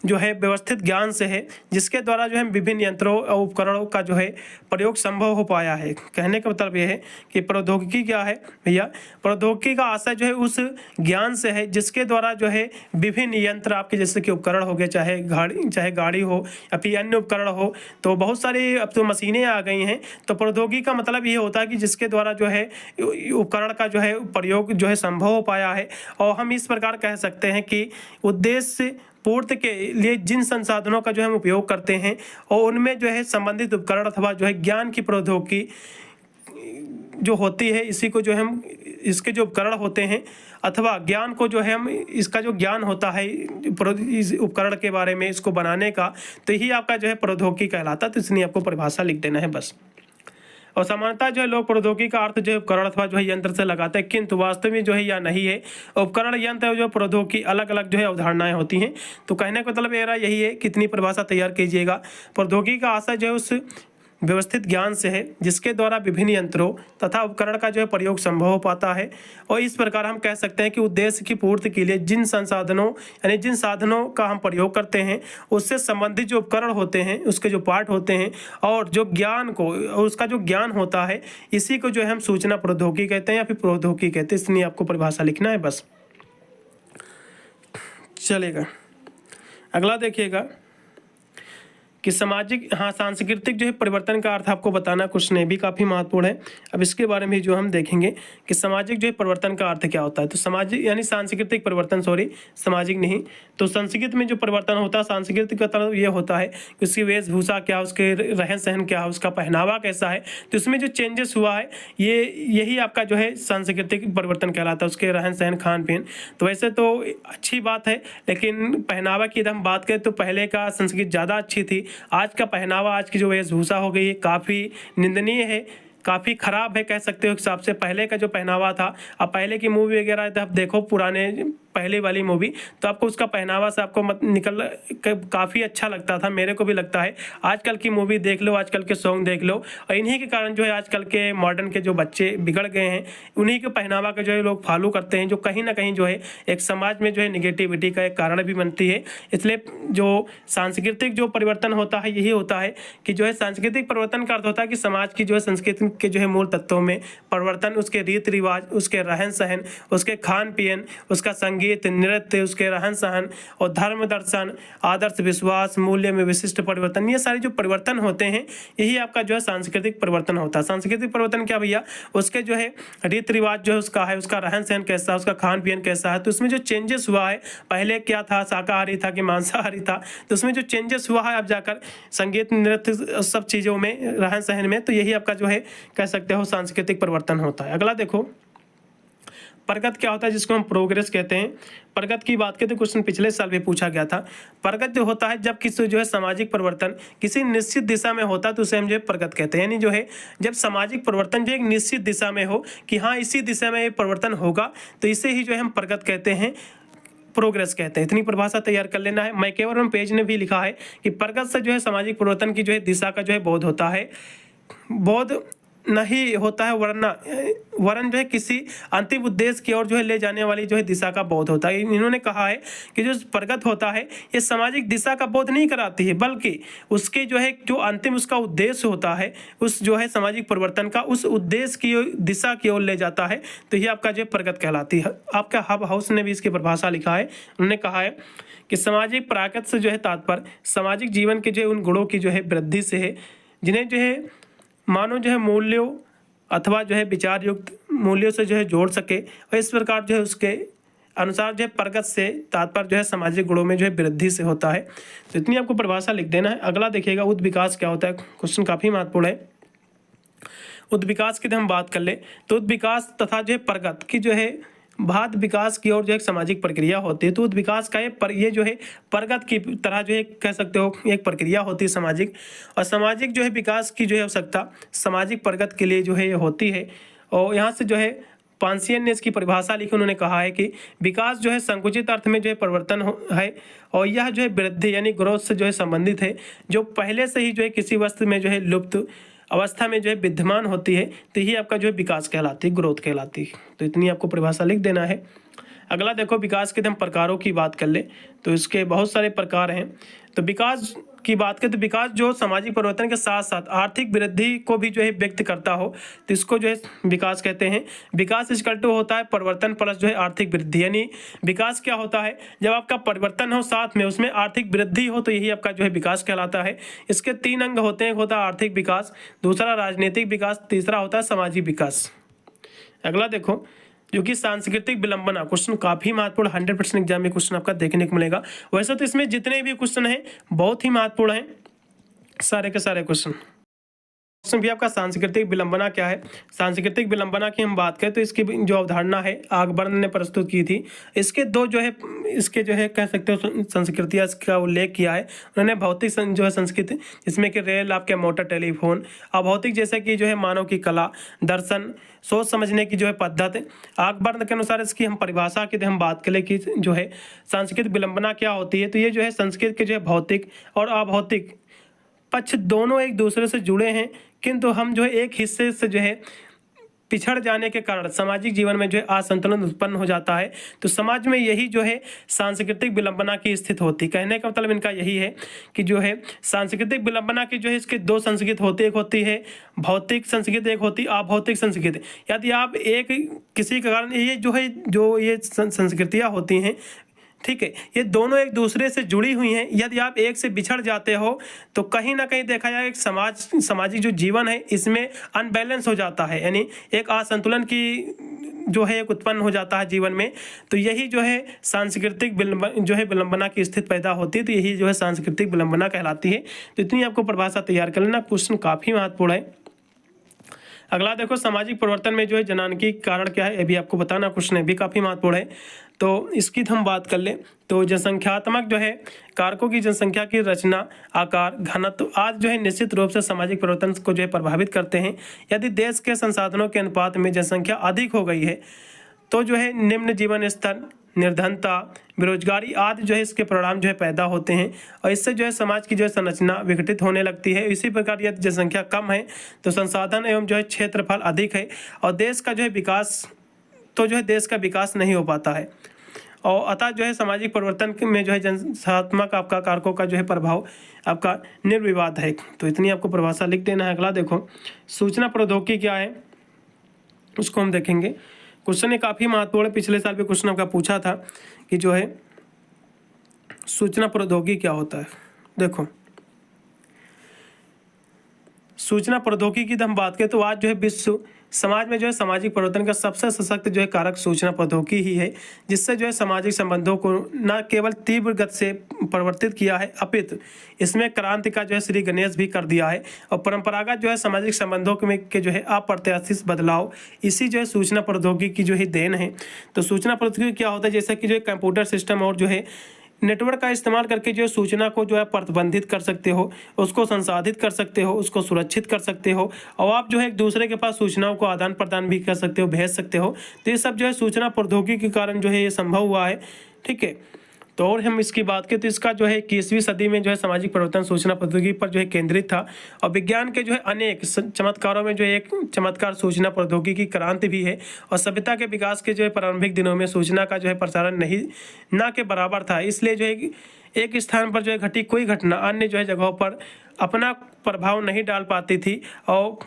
जो है व्यवस्थित ज्ञान से है जिसके द्वारा जो है विभिन्न यंत्रों और उपकरणों का जो है प्रयोग संभव हो पाया है। कहने का मतलब ये है कि प्रौद्योगिकी क्या है भैया, प्रौद्योगिकी का आशय जो है उस ज्ञान से है जिसके द्वारा जो है विभिन्न यंत्र आपके जैसे कि उपकरण हो गए, चाहे गाड़ी हो या फिर अन्य उपकरण हो, तो बहुत सारी अब तो मशीनें आ गई हैं। तो प्रौद्योगिकी का मतलब ये होता है कि जिसके द्वारा जो है उपकरण का जो है प्रयोग जो है संभव हो पाया है। और हम इस प्रकार कह सकते हैं कि उद्देश्य पूर्ति के लिए जिन संसाधनों का जो हम उपयोग करते हैं और उनमें जो है संबंधित उपकरण अथवा जो है ज्ञान की प्रौद्योगिकी जो होती है, इसी को जो हम इसके जो उपकरण होते हैं अथवा ज्ञान को जो है हम इसका जो ज्ञान होता है इस उपकरण के बारे में इसको बनाने का, तो यही आपका जो है प्रौद्योगिकी कहलाता है। तो इसलिए आपको परिभाषा लिख देना है बस। और सामान्यतः जो है लोग प्रौद्योगिकी का अर्थ जो है उपकरण अथवा जो है यंत्र से लगाते हैं, किंतु वास्तव में जो है या नहीं है। उपकरण, यंत्र और जो प्रौद्योगिकी अलग अलग जो है अवधारणाएं होती हैं। तो कहने का मतलब मेरा यही है, कितनी परिभाषा तैयार कीजिएगा। प्रौद्योगिकी का आशय जो है उस व्यवस्थित ज्ञान से है जिसके द्वारा विभिन्न यंत्रों तथा उपकरण का जो है प्रयोग संभव हो पाता है। और इस प्रकार हम कह सकते हैं कि उद्देश्य की पूर्ति के लिए जिन संसाधनों यानी जिन साधनों का हम प्रयोग करते हैं उससे संबंधित जो उपकरण होते हैं, उसके जो पार्ट होते हैं और जो ज्ञान को उसका जो ज्ञान होता है, इसी को जो है हम सूचना प्रौद्योगिकी कहते हैं या फिर प्रौद्योगिकी कहते हैं। इसलिए आपको परिभाषा लिखना है बस, चलेगा। अगला देखिएगा कि सामाजिक सांस्कृतिक जो है परिवर्तन का अर्थ आपको बताना क्वेश्चन ये भी काफ़ी महत्वपूर्ण है। अब इसके बारे में जो हम देखेंगे कि सामाजिक जो है परिवर्तन का अर्थ क्या होता है। तो सामाजिक यानी सांस्कृतिक परिवर्तन, सॉरी सामाजिक नहीं। तो संस्कृति में जो परिवर्तन होता है, सांस्कृतिक का मतलब ये होता है कि उसकी वेशभूषा क्या, उसके रहन सहन क्या है, उसका पहनावा कैसा है, तो इसमें जो चेंजेस हुआ है यही आपका जो है सांस्कृतिक परिवर्तन कहलाता है, उसके रहन सहन खान पीन। तो वैसे तो अच्छी बात है, लेकिन पहनावा की हम बात करें तो पहले का संस्कृति ज़्यादा अच्छी थी। आज का पहनावा, आज की जो वेशभूषा हो गई है काफ़ी निंदनीय है, काफ़ी ख़राब है कह सकते हो हिसाब से। पहले का जो पहनावा था, अब पहले की मूवी वगैरह तो आप देखो पुराने पहले वाली मूवी, तो आपको उसका पहनावा से आपको काफ़ी अच्छा लगता था, मेरे को भी लगता है। आजकल की मूवी देख लो, आजकल के सॉन्ग देख लो, और इन्हीं के कारण जो है आजकल के मॉडर्न के जो बच्चे बिगड़ गए हैं, उन्हीं के पहनावा का जो है लोग फॉलो करते हैं, जो कहीं ना कहीं जो है एक समाज में जो है निगेटिविटी का एक कारण भी बनती है। इसलिए जो सांस्कृतिक जो परिवर्तन होता है यही होता है कि जो है सांस्कृतिक परिवर्तन का अर्थ होता है कि समाज की जो है संस्कृति के जो है मूल तत्वों में परिवर्तन, उसके रीति रिवाज, उसके रहन सहन, उसके खान पीन, उसका संगीत, नृत्य, उसके रहन सहन और धर्म दर्शन, आदर्श, विश्वास, मूल्य में विशिष्ट परिवर्तन, ये सारे जो परिवर्तन होते हैं यही आपका जो है सांस्कृतिक परिवर्तन होता है। सांस्कृतिक परिवर्तन क्या भैया, उसके जो है रीति रिवाज जो है उसका है, उसका रहन सहन कैसा है, उसका खान पीन कैसा है। तो उसमें जो चेंजेस हुआ है, पहले क्या था, शाकाहारी था कि मांसाहारी था, तो उसमें जो चेंजेस हुआ है अब जाकर संगीत, नृत्य, सब चीज़ों में, रहन सहन में, तो यही आपका जो है कह सकते हो सांस्कृतिक परिवर्तन होता है। अगला देखो प्रगति क्या होता है, जिसको हम प्रोग्रेस कहते हैं। प्रगति की बात करें तो क्वेश्चन पिछले साल भी पूछा गया था। प्रगति जो होता है जब किसी जो है सामाजिक परिवर्तन किसी निश्चित दिशा में होता है तो उसे हम जो है प्रगति कहते हैं। यानी जो है जब सामाजिक परिवर्तन जो एक निश्चित दिशा में हो कि हाँ इसी दिशा में ये परिवर्तन होगा, तो इसे ही जो है हम प्रगति कहते हैं, प्रोग्रेस कहते हैं। इतनी परिभाषा तैयार कर लेना है। मैकेवरन पेज ने भी लिखा है कि प्रगति से जो है सामाजिक परिवर्तन की जो है दिशा का जो है बोध होता है, बोध नहीं होता है, वरन जो है किसी अंतिम उद्देश्य की ओर जो है ले जाने वाली जो है दिशा का बोध होता है। इन्होंने कहा है कि जो प्रगति होता है ये सामाजिक दिशा का बोध नहीं कराती है, बल्कि उसके जो है जो अंतिम उसका उद्देश्य होता है, उस जो है सामाजिक परिवर्तन का उस उद्देश्य की दिशा की ओर ले जाता है, तो ये आपका जो है प्रगति कहलाती है। आपका हब हाउस ने भी इसकी परिभाषा लिखा है। उन्होंने कहा है कि सामाजिक प्रगति से जो है तात्पर्य सामाजिक जीवन के जो है उन गुणों की जो है वृद्धि से है जिन्हें जो है मानव जो है मूल्यों अथवा जो है विचार युक्त मूल्यों से जो है जोड़ सके, और इस प्रकार जो है उसके अनुसार जो है प्रगति से तात्पर्य जो है सामाजिक गुणों में जो है वृद्धि से होता है। तो इतनी आपको परिभाषा लिख देना है। अगला देखिएगा उद्ध विकास क्या होता है, क्वेश्चन काफ़ी महत्वपूर्ण है। उद्ध विकास की हम बात कर ले तो उद्ध विकास तथा जो है प्रगति की जो है बाद विकास की ओर जो एक सामाजिक प्रक्रिया होती है। तो उद्ध विकास का ये जो है प्रगति की तरह जो है कह सकते हो एक प्रक्रिया होती है सामाजिक, और सामाजिक जो है विकास की जो है आवश्यकता सामाजिक प्रगति के लिए जो है ये होती है। और यहाँ से जो है पांसियन ने इसकी परिभाषा लिखी। उन्होंने कहा है कि विकास जो है संकुचित अर्थ में जो है परिवर्तन है, और यह जो है वृद्धि यानी ग्रोथ से जो है संबंधित है, जो पहले से ही जो है किसी वस्तु में जो है लुप्त अवस्था में जो है विद्यमान होती है, तो यही आपका जो है विकास कहलाती है, ग्रोथ कहलाती है। तो इतनी आपको परिभाषा लिख देना है। अगला देखो विकास के हम प्रकारों की बात कर ले तो इसके बहुत सारे प्रकार हैं। तो विकास की बात करें तो विकास जो सामाजिक परिवर्तन के साथ साथ आर्थिक वृद्धि को भी जो है व्यक्त करता हो, तो इसको जो है विकास कहते हैं। विकास इक्वल टू होता है परिवर्तन प्लस जो है आर्थिक वृद्धि। यानी विकास क्या होता है, जब आपका परिवर्तन हो साथ में उसमें आर्थिक वृद्धि हो, तो यही आपका जो है विकास कहलाता है। इसके 3 अंग होते हैं, एक होता है आर्थिक विकास, दूसरा राजनीतिक विकास, तीसरा होता है सामाजिक विकास। अगला देखो जो कि सांस्कृतिक विलंबना, क्वेश्चन काफी महत्वपूर्ण, 100% एग्जाम में क्वेश्चन आपका देखने को मिलेगा। वैसे तो इसमें जितने भी क्वेश्चन हैं बहुत ही महत्वपूर्ण हैं, सारे के सारे क्वेश्चन भी आपका सांस्कृतिक विलंबना क्या है। सांस्कृतिक विलंबना की हम बात करें तो इसकी जो अवधारणा है आगबर्न ने प्रस्तुत की थी। इसके दो जो है इसके जो है कह सकते हो संस्कृतियाँ का उल्लेख किया है उन्होंने। भौतिक जो है संस्कृति जिसमें कि रेल, आपके मोटर, टेलीफोन। अभौतिक जैसे कि जो है मानव की कला, दर्शन, सोच समझने की जो है पद्धति। आगबर्न के अनुसार इसकी हम परिभाषा की हम बात करें कि जो है सांस्कृतिक विलंबना क्या होती है, तो ये जो है संस्कृति के जो है भौतिक और अभौतिक पक्ष दोनों एक दूसरे से जुड़े हैं, किंतु हम जो है एक हिस्से से जो है पिछड़ जाने के कारण सामाजिक जीवन में जो है असंतुलन उत्पन्न हो जाता है। तो समाज में यही जो है सांस्कृतिक विलंबना की स्थिति होती है। कहने का मतलब इनका यही है कि जो है सांस्कृतिक विलंबना की जो है इसके 2 संस्कृति होती है, एक होती है भौतिक संस्कृति, एक होती है अभौतिक संस्कृति। यदि आप एक किसी के कारण ये जो है जो ये संस्कृतियाँ होती हैं ठीक है, ये दोनों एक दूसरे से जुड़ी हुई हैं। यदि आप एक से बिछड़ जाते हो तो कहीं ना कहीं देखा जाए एक सामाजिक जो जीवन है इसमें अनबैलेंस हो जाता है, यानी एक असंतुलन की जो है एक उत्पन्न हो जाता है जीवन में। तो यही जो है सांस्कृतिक विलंबना की स्थिति पैदा होती है, तो यही जो है सांस्कृतिक विलंबना कहलाती है। तो इतनी आपको परिभाषा तैयार कर लेना, क्वेश्चन काफ़ी महत्वपूर्ण है। अगला देखो, सामाजिक परिवर्तन में जो है जनांकी कारण क्या है, ये भी आपको बताना, क्वेश्चन भी काफ़ी महत्वपूर्ण है। तो इसकी हम बात कर लें तो जनसंख्यात्मक जो है कारकों की जनसंख्या की रचना, आकार, घनत्व आज जो है निश्चित रूप से सामाजिक परिवर्तन को जो है प्रभावित करते हैं। यदि देश के संसाधनों के अनुपात में जनसंख्या अधिक हो गई है तो जो है निम्न जीवन स्तर, निर्धनता, बेरोजगारी आदि जो है इसके परिणाम जो है पैदा होते हैं और इससे जो है समाज की जो है संरचना विघटित होने लगती है। इसी प्रकार यदि जनसंख्या कम है तो संसाधन एवं जो है क्षेत्रफल अधिक है और देश का जो है विकास नहीं हो पाता है। और अतः जो है सामाजिक परिवर्तन में जो है जनसंख्यात्मक आपका कारकों का जो है प्रभाव आपका निर्विवाद है। तो इतनी आपको परिभाषा लिख देना है। अगला देखो, सूचना प्रौद्योगिकी क्या है उसको हम देखेंगे। क्वेश्चन ये काफ़ी महत्वपूर्ण है, पिछले साल भी क्वेश्चन आपका पूछा था कि जो है सूचना प्रौद्योगिकी क्या होता है। देखो, सूचना प्रौद्योगिकी की हम बात करें तो आज जो है विश्व समाज में जो है सामाजिक परिवर्तन का सबसे सशक्त जो है कारक सूचना प्रौद्योगिकी ही है, जिससे जो है सामाजिक संबंधों को न केवल तीव्र गति से परिवर्तित किया है अपितु इसमें क्रांति का जो है श्री गणेश भी कर दिया है। और परंपरागत जो है सामाजिक संबंधों के जो है अप्रत्याशित बदलाव इसी जो है सूचना प्रौद्योगिकी की जो है देन है। तो सूचना प्रौद्योगिकी क्या होता है, जैसा कि जो है कंप्यूटर सिस्टम और जो है नेटवर्क का इस्तेमाल करके जो सूचना को जो है प्रतिबंधित कर सकते हो, उसको संसाधित कर सकते हो, उसको सुरक्षित कर सकते हो और आप जो है एक दूसरे के पास सूचनाओं को आदान प्रदान भी कर सकते हो, भेज सकते हो। तो ये सब जो है सूचना प्रौद्योगिकी के कारण जो है ये संभव हुआ है। ठीक है, तो और हम इसकी बात करें तो इसका जो है 21वीं सदी में जो है सामाजिक परिवर्तन सूचना प्रौद्योगिकी पर जो है केंद्रित था और विज्ञान के जो है अनेक चमत्कारों में जो एक चमत्कार सूचना प्रौद्योगिकी की क्रांति भी है। और सभ्यता के विकास के जो है प्रारंभिक दिनों में सूचना का जो है प्रसारण ना के बराबर था, इसलिए जो है एक स्थान पर जो है घटी कोई घटना अन्य जो है जगहों पर अपना प्रभाव नहीं डाल पाती थी। और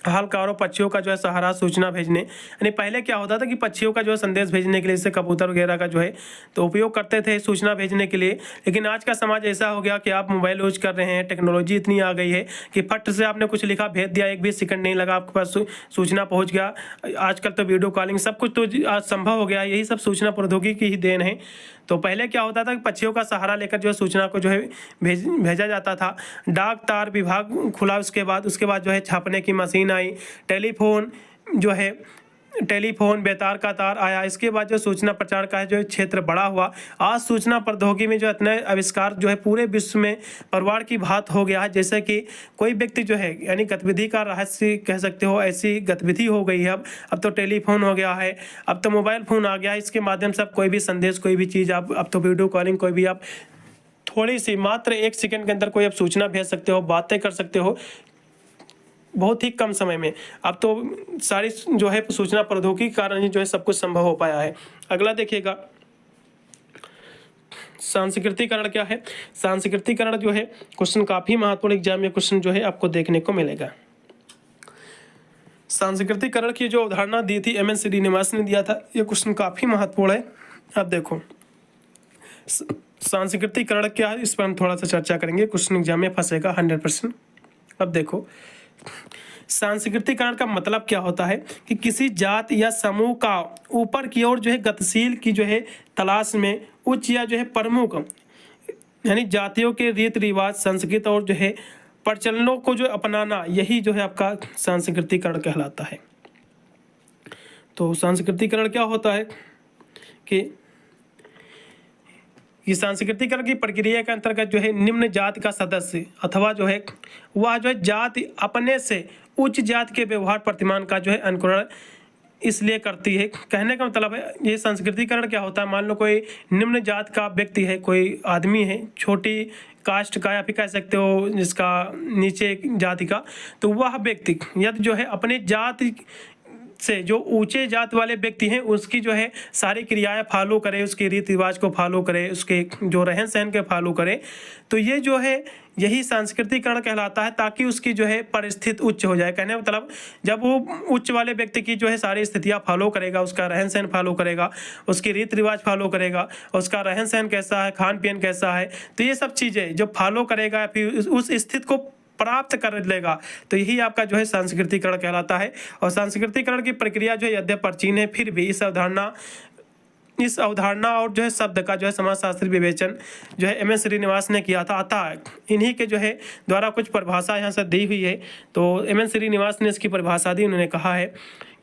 हलकारों पक्षियों का जो है सहारा सूचना भेजने, यानी पहले क्या होता था कि पक्षियों का जो है संदेश भेजने के लिए जैसे कबूतर वगैरह का जो है तो उपयोग करते थे सूचना भेजने के लिए। लेकिन आज का समाज ऐसा हो गया कि आप मोबाइल यूज कर रहे हैं, टेक्नोलॉजी इतनी आ गई है कि फट से आपने कुछ लिखा भेज दिया, एक भी सेकंड नहीं लगा आपके पास सूचना पहुँच गया। आजकल तो वीडियो कॉलिंग सब कुछ तो आज संभव हो गया, यही सब सूचना प्रौद्योगिकी की ही देन है। तो पहले क्या होता था कि पक्षियों का सहारा लेकर जो है सूचना को जो है भेजा जाता था। डाक तार विभाग खुला, उसके बाद जो है छापने की मशीन आई, टेलीफोन बेतार का तार आया, इसके बाद जो सूचना प्रचार का है जो क्षेत्र बड़ा हुआ। आज सूचना प्रौद्योगिकी में जो इतने आविष्कार जो है पूरे विश्व में परिवार की बात हो गया है। जैसे कि कोई व्यक्ति जो है यानी गतिविधि का रहस्य कह सकते हो, ऐसी गतिविधि हो गई है। अब तो टेलीफोन हो गया है, अब तो मोबाइल फ़ोन आ गया है, इसके माध्यम से आप कोई भी संदेश, कोई भी चीज़ आप अब तो वीडियो कॉलिंग कोई भी आप थोड़ी सी मात्र 1 सेकंड के अंदर कोई आप सूचना भेज सकते हो, बातें कर सकते हो बहुत ही कम समय में। अब तो सारी जो है सूचना प्रौद्योगिकी के कारण ही जो है सब कुछ संभव हो पाया है। अगला देखिएगा, सांस्कृतिकरण क्या है। सांस्कृतिकरण जो है क्वेश्चन काफ़ी महत्वपूर्ण एग्जाम में क्वेश्चन जो है आपको देखने को मिलेगा। सांस्कृतिकरण की जो अवधारणा दी थी एम एन श्रीनिवासन ने दिया था, ये क्वेश्चन काफ़ी महत्वपूर्ण है। अब देखो सांस्कृतिकरण क्या है, इस पर हम थोड़ा सा चर्चा करेंगे, क्वेश्चन एग्जाम में फंसेगा 100%। अब देखो सांस्कृतिकरण का मतलब क्या होता है कि किसी जात या समूह का ऊपर की ओर जो है गतिशील की जो है तलाश में उच्च या जो है प्रमुख यानी जातियों के रीति रिवाज, संस्कृत और जो है प्रचलनों को जो अपनाना, यही जो है आपका सांस्कृतिकरण कहलाता है। तो सांस्कृतिकरण क्या होता है कि ये सांस्कृतिकरण की प्रक्रिया के अंतर्गत जो है निम्न जाति का सदस्य अथवा जो है वह जो है जाति अपने से उच्च जाति के व्यवहार प्रतिमान का जो है अनुकरण इसलिए करती है। कहने का मतलब है ये सांस्कृतिकरण क्या होता है, मान लो कोई निम्न जाति का व्यक्ति है, कोई आदमी है छोटी कास्ट का या फिर कह सकते हो जिसका नीचे जाति का, तो वह व्यक्ति यदि जो है अपने जाति से जो ऊंचे जात वाले व्यक्ति हैं उसकी जो है सारी क्रियाएं फॉलो करे, उसके रीति रिवाज को फॉलो करे, उसके जो रहन सहन के फॉलो करे, तो ये जो है यही सांस्कृतिकरण कहलाता है, ताकि उसकी जो है परिस्थिति उच्च हो जाए। कहने मतलब जब वो उच्च वाले व्यक्ति की जो है सारी स्थितियां फॉलो करेगा, उसका रहन सहन फॉलो करेगा, उसकी रीति रिवाज फॉलो करेगा, उसका रहन सहन कैसा है, खान पीन कैसा है, तो ये सब चीज़ें जब फॉलो करेगा फिर उस स्थिति को प्राप्त कर लेगा, तो यही आपका जो है सांस्कृतिकरण कहलाता है। और सांस्कृतिकरण की प्रक्रिया जो है यद्यपि प्राचीन है, फिर भी इस अवधारणा और जो है शब्द का जो है समाजशास्त्री विवेचन जो है एम एन श्रीनिवास ने किया था। अतः इन्हीं के जो है द्वारा कुछ परिभाषा यहाँ से दी हुई है। तो एम एन श्रीनिवास ने इसकी परिभाषा दी। उन्होंने कहा है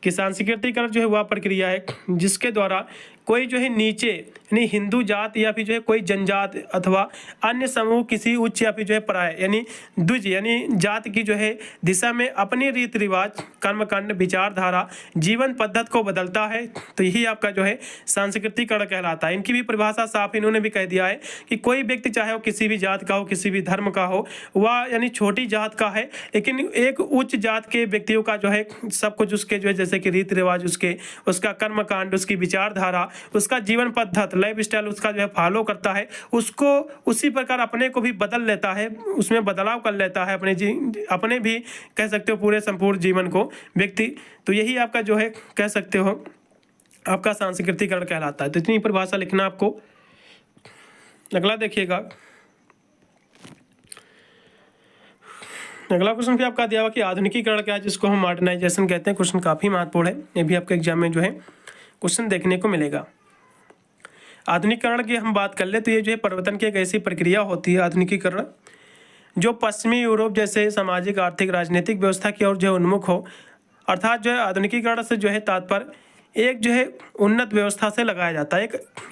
कि सांस्कृतिकरण जो है वह प्रक्रिया है जिसके द्वारा कोई जो है नीचे यानी हिंदू जात या फिर जो है कोई जनजात अथवा अन्य समूह किसी उच्च या फिर जो है पराय यानी द्विज यानी जात की जो है दिशा में अपनी रीति रिवाज, कर्मकांड, विचारधारा, जीवन पद्धति को बदलता है, तो यही आपका जो है सांस्कृतिकरण कहलाता है। इनकी भी परिभाषा साफ इन्होंने भी कह दिया है कि कोई व्यक्ति चाहे वो किसी भी जात का हो, किसी भी धर्म का हो, वह यानी छोटी जात का है, लेकिन एक उच्च जात के व्यक्तियों का जो है सब कुछ उसके जो है जैसे कि रीति रिवाज, उसका कर्मकांड, उसकी विचारधारा, उसका जीवन पद्धति, लाइफ स्टाइल उसका जो है फॉलो करता है, उसको उसी प्रकार अपने को भी बदल लेता है, उसमें बदलाव कर लेता है अपने भी कह सकते हो पूरे संपूर्ण जीवन को व्यक्ति। तो यही आपका जो है कह सकते हो आपका सांस्कृतिकरण कहलाता है। तो इतनी परिभाषा लिखना आपको। अगला देखिएगा, अगला क्वेश्चन भी आपका दिया हुआ कि आधुनिकीकरण क्या है, जिसको हम मॉडर्नाइजेशन कहते हैं। क्वेश्चन काफ़ी महत्वपूर्ण है, ये भी आपके एग्जाम में जो है क्वेश्चन देखने को मिलेगा। आधुनिकीकरण की हम बात कर ले तो ये जो है परिवर्तन की एक ऐसी प्रक्रिया होती है आधुनिकीकरण जो पश्चिमी यूरोप जैसे सामाजिक, आर्थिक, राजनीतिक व्यवस्था की ओर जो है उन्मुख हो। अर्थात जो है आधुनिकीकरण से जो है तात्पर्य एक जो है उन्नत व्यवस्था से लगाया जाता है,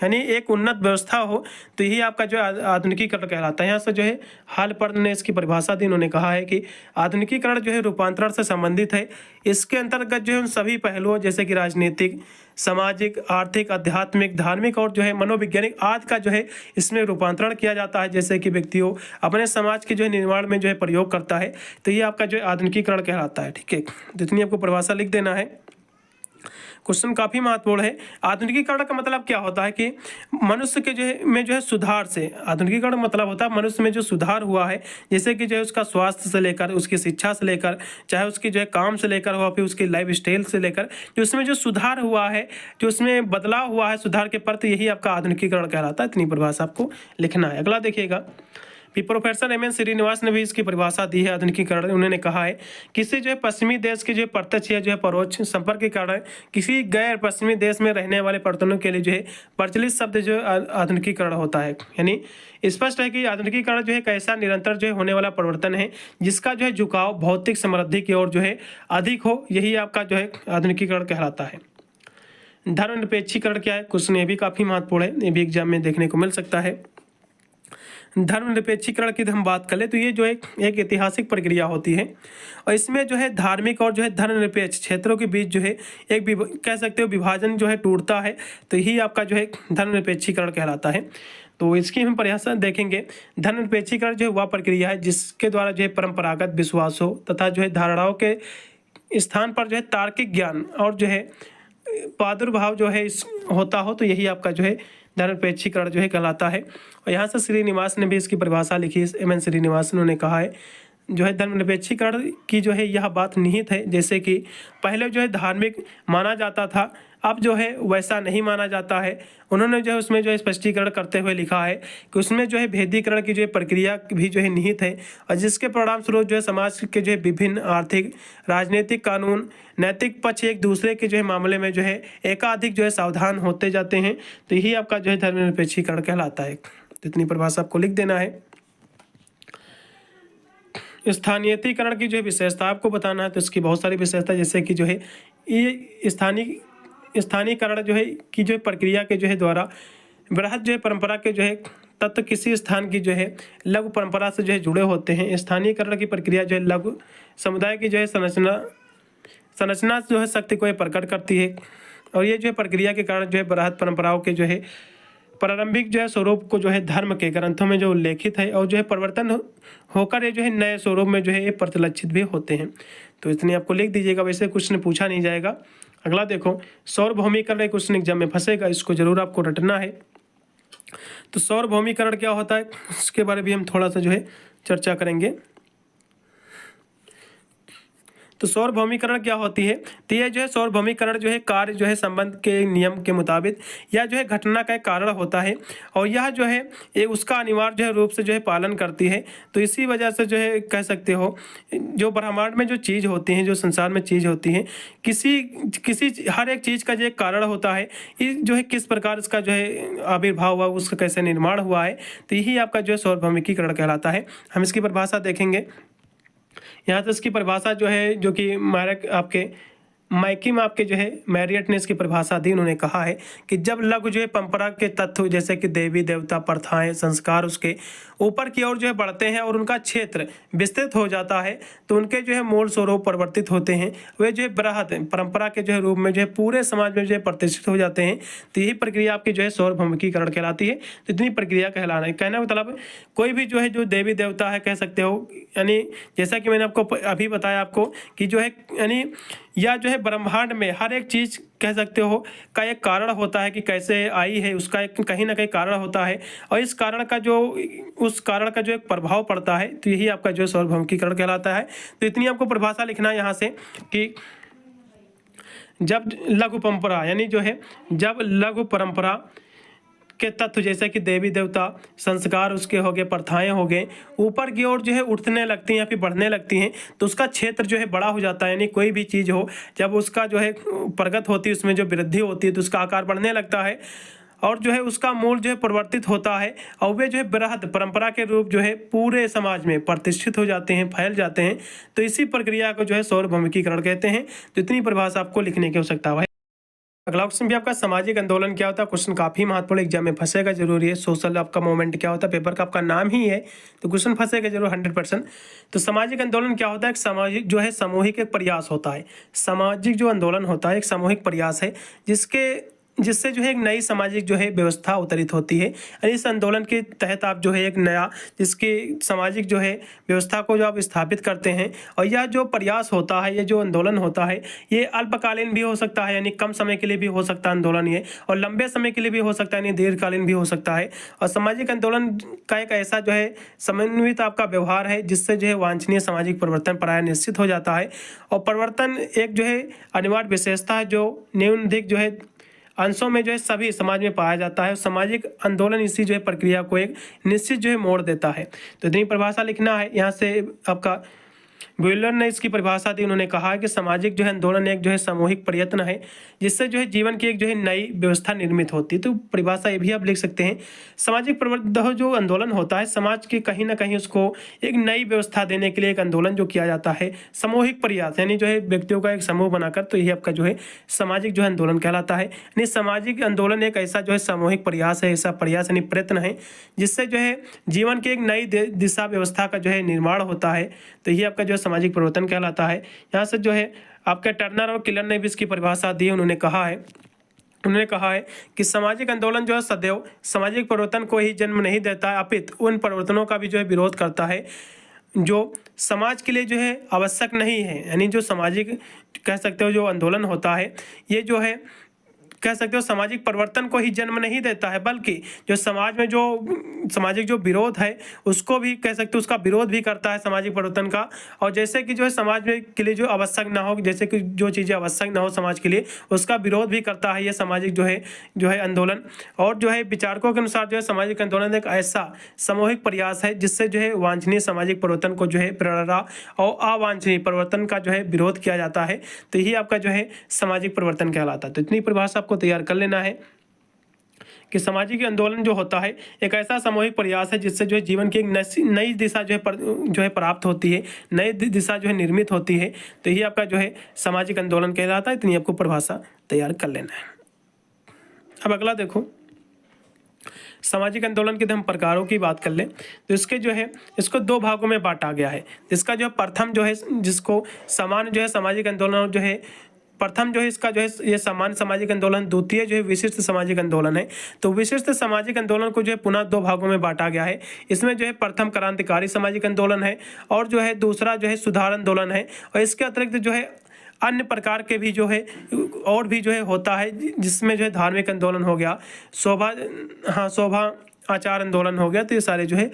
यानी एक उन्नत व्यवस्था हो, तो यही आपका जो है आधुनिकीकरण कहलाता है। यहाँ से जो है हालपर्न ने इसकी परिभाषा दी। उन्होंने कहा है कि आधुनिकीकरण जो है रूपांतरण से संबंधित है। इसके अंतर्गत जो है उन सभी पहलुओं जैसे कि राजनीतिक, सामाजिक, आर्थिक, आध्यात्मिक, धार्मिक और जो है मनोवैज्ञानिक आदि का जो है इसमें रूपांतरण किया जाता है, जैसे कि व्यक्तियों अपने समाज के जो है निर्माण में जो है प्रयोग करता है, तो ये आपका जो है आधुनिकीकरण कहलाता है। ठीक है, जितनी आपको परिभाषा लिख देना है। क्वेश्चन काफ़ी महत्वपूर्ण है। आधुनिकीकरण का मतलब क्या होता है कि मनुष्य के जो है सुधार से, आधुनिकीकरण मतलब होता है मनुष्य में जो सुधार हुआ है, जैसे कि जो है उसका स्वास्थ्य से लेकर, उसकी शिक्षा से लेकर, चाहे उसकी जो है काम से लेकर हो, फिर उसकी लाइफ स्टाइल से लेकर, जो उसमें जो सुधार हुआ है, जो उसमें बदलाव हुआ है सुधार के प्रति, यही आपका आधुनिकीकरण कहलाता है। इतनी परिभाषा आपको लिखना है। अगला देखिएगा, फिर प्रोफेसर एम एन श्रीनिवास ने भी इसकी परिभाषा दी है आधुनिकीकरण। उन्होंने कहा है किसी जो है पश्चिमी देश के जो है प्रत्यक्ष या जो है परोक्ष संपर्क के कारण किसी गैर पश्चिमी देश में रहने वाले पर्यटकों के लिए जो है प्रचलित शब्द जो है आधुनिकीकरण होता है। यानी स्पष्ट है कि आधुनिकीकरण जो है एक ऐसा निरंतर जो है होने वाला परिवर्तन है जिसका जो है झुकाव भौतिक समृद्धि की ओर जो है अधिक हो, यही आपका जो है आधुनिकीकरण कहलाता है। धर्मनिरपेक्षीकरण क्या है, क्वेश्चन ये भी काफ़ी महत्वपूर्ण है, ये भी एग्जाम में देखने को मिल सकता है। धर्मनिरपेक्षीकरण की हम बात करें तो ये जो एक ऐतिहासिक प्रक्रिया होती है और इसमें जो है धार्मिक और जो है धर्मनिरपेक्ष क्षेत्रों के बीच जो है एक कह सकते हो विभाजन जो है टूटता है, तो यही आपका जो है धर्मनिरपेक्षीकरण कहलाता है। तो इसकी हम परिभाषा देखेंगे। धर्मनिरपेक्षीकरण जो है वह प्रक्रिया है जिसके द्वारा जो है परंपरागत विश्वासों तथा जो है धारणाओं के स्थान पर जो है तार्किक ज्ञान और जो है प्रादुर्भाव जो है होता हो, तो यही आपका जो है धर्मनिरपेक्षीकरण जो है कहलाता है। और यहाँ से श्रीनिवास ने भी इसकी परिभाषा लिखी, एम एन श्रीनिवास उन्होंने कहा है जो है धर्मनिरपेक्षीकरण की जो है यह बात निहित है, जैसे कि पहले जो है धार्मिक माना जाता था, अब जो है वैसा नहीं माना जाता है। उन्होंने जो है उसमें जो है स्पष्टीकरण करते हुए लिखा है कि उसमें जो है भेदीकरण की जो है प्रक्रिया भी जो है निहित है और जिसके परिणाम स्वरूप जो है समाज के जो है विभिन्न आर्थिक, राजनीतिक, कानून, नैतिक पक्ष एक दूसरे के जो है मामले में जो है एकाधिक जो है सावधान होते जाते हैं, तो यही आपका जो है धर्मनिरपेक्षीकरण कहलाता है। इतनी परिभाषा आपको लिख देना है। स्थानीयकरण की जो है विशेषता आपको बताना है, तो इसकी बहुत सारी विशेषता जैसे कि जो है ये स्थानीयकरण जो है की जो है प्रक्रिया के जो है द्वारा बृहद जो है परंपरा के जो है तत्व किसी स्थान की जो है लघु परंपरा से जो है जुड़े होते हैं। स्थानीयकरण की प्रक्रिया जो है लघु समुदाय की जो है संरचना जो है शक्ति को प्रकट करती है और ये जो है प्रक्रिया के कारण जो है बृहद परंपराओं के जो है प्रारंभिक जो है स्वरूप को जो है धर्म के ग्रंथों में जो उल्लेखित है और जो है परिवर्तन होकर ये जो है नए स्वरूप में जो है ये प्रतिलक्षित भी होते हैं। तो इतनी आपको लिख दीजिएगा, वैसे कुछ ने पूछा नहीं जाएगा। अगला देखो, सार्वभौमिकरण एक क्वेश्चन एग्जाम में फंसेगा, इसको जरूर आपको रटना है। तो सार्वभौमिकरण क्या होता है उसके बारे में भी हम थोड़ा सा जो है चर्चा करेंगे। तो सार्वभौमिकरण क्या होती है, तो ये जो है सार्वभौमिकरण जो है कार्य जो है संबंध के नियम के मुताबिक या जो है घटना का एक कारण होता है, और यह जो है ये उसका अनिवार्य जो है रूप से जो है पालन करती है। तो इसी वजह से जो है कह सकते हो जो ब्रह्मांड में जो चीज़ होती हैं, जो संसार में चीज़ होती हैं, किसी हर एक चीज़ का जो एक कारण होता है, ये जो है किस प्रकार इसका जो है आविर्भाव हुआ, उसका कैसे निर्माण हुआ है, तो यही आपका जो है सार्वभौमिकीकरण कहलाता है। हम इसकी परिभाषा देखेंगे। यहाँ तो इसकी परिभाषा जो है, जो कि मैकी में आपके जो है मैरियट ने इसकी परिभाषा दी। उन्होंने कहा है कि जब लघु जो है परंपरा के तत्व जैसे कि देवी देवता, प्रथाएं, संस्कार उसके ऊपर की ओर जो है बढ़ते हैं और उनका क्षेत्र विस्तृत हो जाता है, तो उनके जो है मूल स्वरूप परिवर्तित होते हैं। वे जो है बृहत परंपरा के जो है रूप में जो है पूरे समाज में जो है प्रतिष्ठित हो जाते हैं। तो यही प्रक्रिया आपकी जो है सार्वभौमिकीकरण कहलाती है। तो इतनी प्रक्रिया कहलाना है, कहना मतलब कोई भी जो है जो देवी देवता है कह सकते हो, यानी जैसा कि मैंने आपको अभी बताया आपको कि जो है यानी या जो है ब्रह्मांड में हर एक चीज़ कह सकते हो का एक कारण होता है कि कैसे आई है, उसका एक कहीं ना कहीं कारण होता है, और इस कारण का जो उस कारण का जो एक प्रभाव पड़ता है, तो यही आपका जो सार्वभौमिकीकरण कहलाता है। तो इतनी आपको परिभाषा लिखना है यहाँ से कि जब लघु परंपरा यानी जो है जब लघु परंपरा के तत्व जैसे कि देवी देवता, संस्कार उसके हो गए, प्रथाएं हो गए, ऊपर की ओर जो है उठने लगती हैं या फिर बढ़ने लगती हैं, तो उसका क्षेत्र जो है बड़ा हो जाता है। यानी कोई भी चीज़ हो जब उसका जो है प्रगत होती है, उसमें जो वृद्धि होती है, तो उसका आकार बढ़ने लगता है और जो है उसका मूल जो है परिवर्तित होता है, और वे जो है बृहद परंपरा के रूप जो है पूरे समाज में प्रतिष्ठित हो जाते हैं, फैल जाते हैं। तो इसी प्रक्रिया को जो है सार्वभौमिकीकरण कहते हैं। तो इतनी परिभाषा आपको लिखने की आवश्यकता है। अगला क्वेश्चन भी आपका सामाजिक आंदोलन क्या होता है। क्वेश्चन काफी महत्वपूर्ण, एग्जाम में फंसेगा जरूरी है। सोशल आपका मूवमेंट क्या होता है, पेपर का आपका नाम ही है तो क्वेश्चन फंसेगा जरूर 100%। तो सामाजिक आंदोलन क्या होता है, एक सामाजिक जो है सामूहिक एक प्रयास होता है। सामाजिक जो आंदोलन होता है एक सामूहिक प्रयास है जिससे जो है एक नई सामाजिक जो है व्यवस्था अवतरित होती है। यानी इस आंदोलन के तहत आप जो है एक नया जिसकी सामाजिक जो है व्यवस्था को जो आप स्थापित करते हैं, और यह जो प्रयास होता है, ये जो आंदोलन होता है, ये अल्पकालीन भी हो सकता है, यानी कम समय के लिए भी हो सकता है आंदोलन ये, और लंबे समय के लिए भी हो सकता है, यानी दीर्घकालीन भी हो सकता है। और सामाजिक आंदोलन का एक ऐसा जो है समन्वित आपका व्यवहार है जिससे जो है वांछनीय सामाजिक परिवर्तन प्राय निश्चित हो जाता है। और परिवर्तन एक जो है अनिवार्य विशेषता है जो न्यूनाधिक जो है अंशों में जो है सभी समाज में पाया जाता है। सामाजिक आंदोलन इसी जो है प्रक्रिया को एक निश्चित जो है मोड़ देता है। तो इतनी परिभाषा लिखना है। यहाँ से आपका ब्यूलर ने इसकी परिभाषा दी। उन्होंने कहा है कि सामाजिक जो है आंदोलन एक जो है सामूहिक प्रयत्न है जिससे जो है जीवन की एक जो है नई व्यवस्था निर्मित होती है। तो परिभाषा ये भी आप लिख सकते हैं, सामाजिक परिवर्तन जो आंदोलन होता है समाज के कहीं ना कहीं उसको एक नई व्यवस्था देने के लिए एक आंदोलन जो किया जाता है सामूहिक प्रयास, यानी जो है व्यक्तियों का एक समूह बनाकर, तो यही आपका जो है सामाजिक जो है आंदोलन कहलाता है। यानी सामाजिक आंदोलन एक ऐसा जो है सामूहिक प्रयास है, ऐसा प्रयास यानी प्रयत्न है जिससे जो है जीवन की एक नई दिशा व्यवस्था का जो है निर्माण होता है। तो यही आपका जो है सामाजिक परिवर्तन कहलाता है। यहाँ से जो है आपके टर्नर और किलर ने भी इसकी परिभाषा दी। उन्होंने कहा है कि सामाजिक आंदोलन जो है सदैव सामाजिक परिवर्तन को ही जन्म नहीं देता है, अपितु उन परिवर्तनों का भी जो है विरोध करता है जो समाज के लिए जो है आवश्यक नहीं है। यानी जो सामाजिक कह सकते हो जो आंदोलन होता है ये जो है कह सकते हो सामाजिक परिवर्तन को ही जन्म नहीं देता है, बल्कि जो समाज में जो सामाजिक जो विरोध है उसको भी कह सकते हो उसका विरोध भी करता है सामाजिक परिवर्तन का। और जैसे कि जो है समाज में के लिए जो आवश्यक ना हो, जैसे कि जो चीज़ें आवश्यक ना हो समाज के लिए, उसका विरोध भी करता है ये सामाजिक जो है आंदोलन। और जो है विचारकों के अनुसार जो है सामाजिक आंदोलन एक ऐसा सामूहिक प्रयास है जिससे जो है वांछनीय सामाजिक परिवर्तन को जो है प्रेरणा और अवांछनीय परिवर्तन का जो है विरोध किया जाता है। तो यही आपका जो है सामाजिक परिवर्तन कहलाता है। तो इतनी परिभाषा को तैयार कर लेना है कि सामाजिक आंदोलन जो होता है एक ऐसा सामूहिक प्रयास है जिससे जो है जीवन की एक नई दिशा जो है प्राप्त होती है, नई दिशा जो है निर्मित होती है। तो यही आपका जो है सामाजिक आंदोलन कहलाता है। इतनी आपको परिभाषा तैयार कर लेना है। अब अगला देखो, सामाजिक आंदोलन के हम प्रकारों की बात कर लें तो इसके जो है इसको दो भागों में बांटा गया है। इसका जो प्रथम जो है जिसको सामान्य जो है सामाजिक आंदोलन जो है प्रथम जो है इसका जो है ये सामान्य सामाजिक आंदोलन, द्वितीय जो है विशिष्ट सामाजिक आंदोलन है। तो विशिष्ट सामाजिक आंदोलन को जो है पुनः दो भागों में बांटा गया है। इसमें जो है प्रथम क्रांतिकारी सामाजिक आंदोलन है और जो है दूसरा जो है सुधार आंदोलन है। और इसके अतिरिक्त जो है अन्य प्रकार के भी जो है और भी जो है होता है, जिसमें जो है धार्मिक आंदोलन हो गया, शोभा आचार आंदोलन हो गया। तो ये सारे जो है